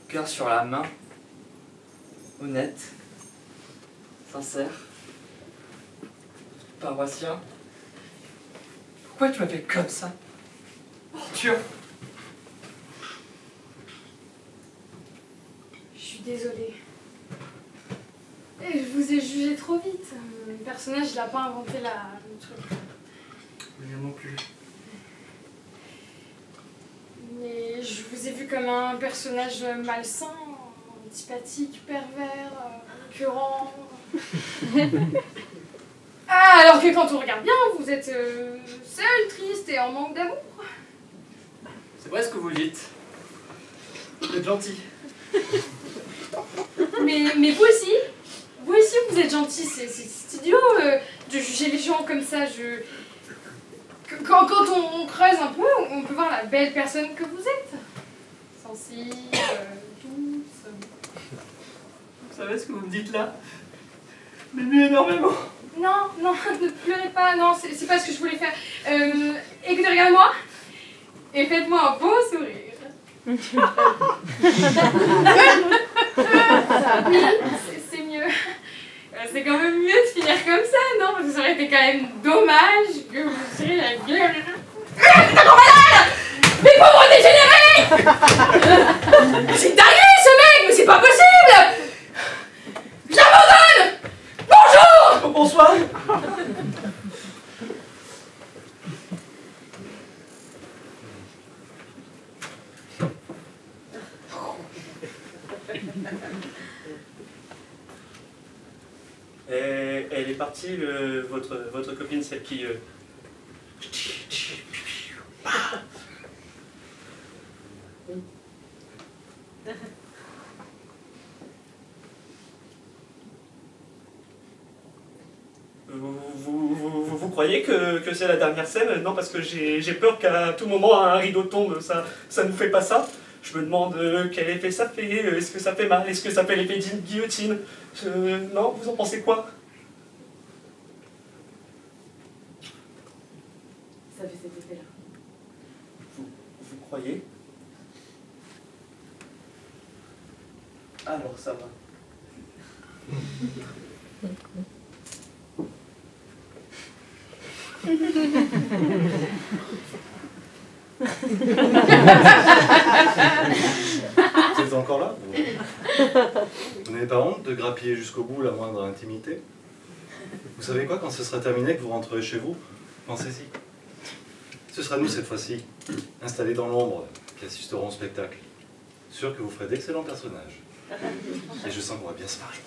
Cœur sur la main. Honnête. Sincère. Paroissien. Pourquoi tu m'as fait comme ça? Ordure. Je suis désolée. Et je vous ai jugé trop vite. Le personnage, il a pas inventé le truc. Mais non plus. Mais je vous ai vu comme un personnage malsain, antipathique, pervers, écœurant. Ah, alors que quand on regarde bien, vous êtes seul, triste et en manque d'amour. C'est vrai ce que vous dites. Vous êtes gentil. Mais vous aussi, vous êtes gentil. C'est idiot de juger les gens comme ça. Quand on creuse un peu, on peut voir la belle personne que vous êtes. Sensible, douce. Vous savez ce que vous me dites là? M'émue énormément. Non, ne pleurez pas. Non, c'est pas ce que je voulais faire. Écoutez, regardez-moi. Et faites-moi un beau sourire. Oui, c'est mieux. C'est quand même mieux de finir comme ça, non? Parce que ça aurait été quand même dommage que vous tirez la gueule. T'es trop malade! Mais pauvre dégénéré! C'est dingue ce mec, mais c'est pas possible! J'abandonne! Bonjour! Bonsoir. Et elle est partie, votre copine, celle qui... Vous croyez que c'est la dernière scène? Non, parce que j'ai peur qu'à tout moment un rideau tombe, ça nous fait pas ça. Je me demande quel effet ça fait, est-ce que ça fait mal, est-ce que ça fait l'effet d'une guillotine? Non, vous en pensez quoi? Ça fait cet effet-là. Vous croyez? Alors ça va. Vous êtes encore là? Vous n'avez pas honte de grappiller jusqu'au bout la moindre intimité? Vous savez quoi, quand ce sera terminé, que vous rentrerez chez vous, pensez-y. Ce sera nous cette fois-ci, installés dans l'ombre, qui assisteront au spectacle. Sûr que vous ferez d'excellents personnages. Et je sens qu'on va bien se marrer.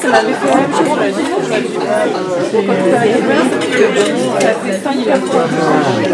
Ça m'avait fait la même chose, je l'ai dit, quand tu as été là, ça fait 5 4 fois.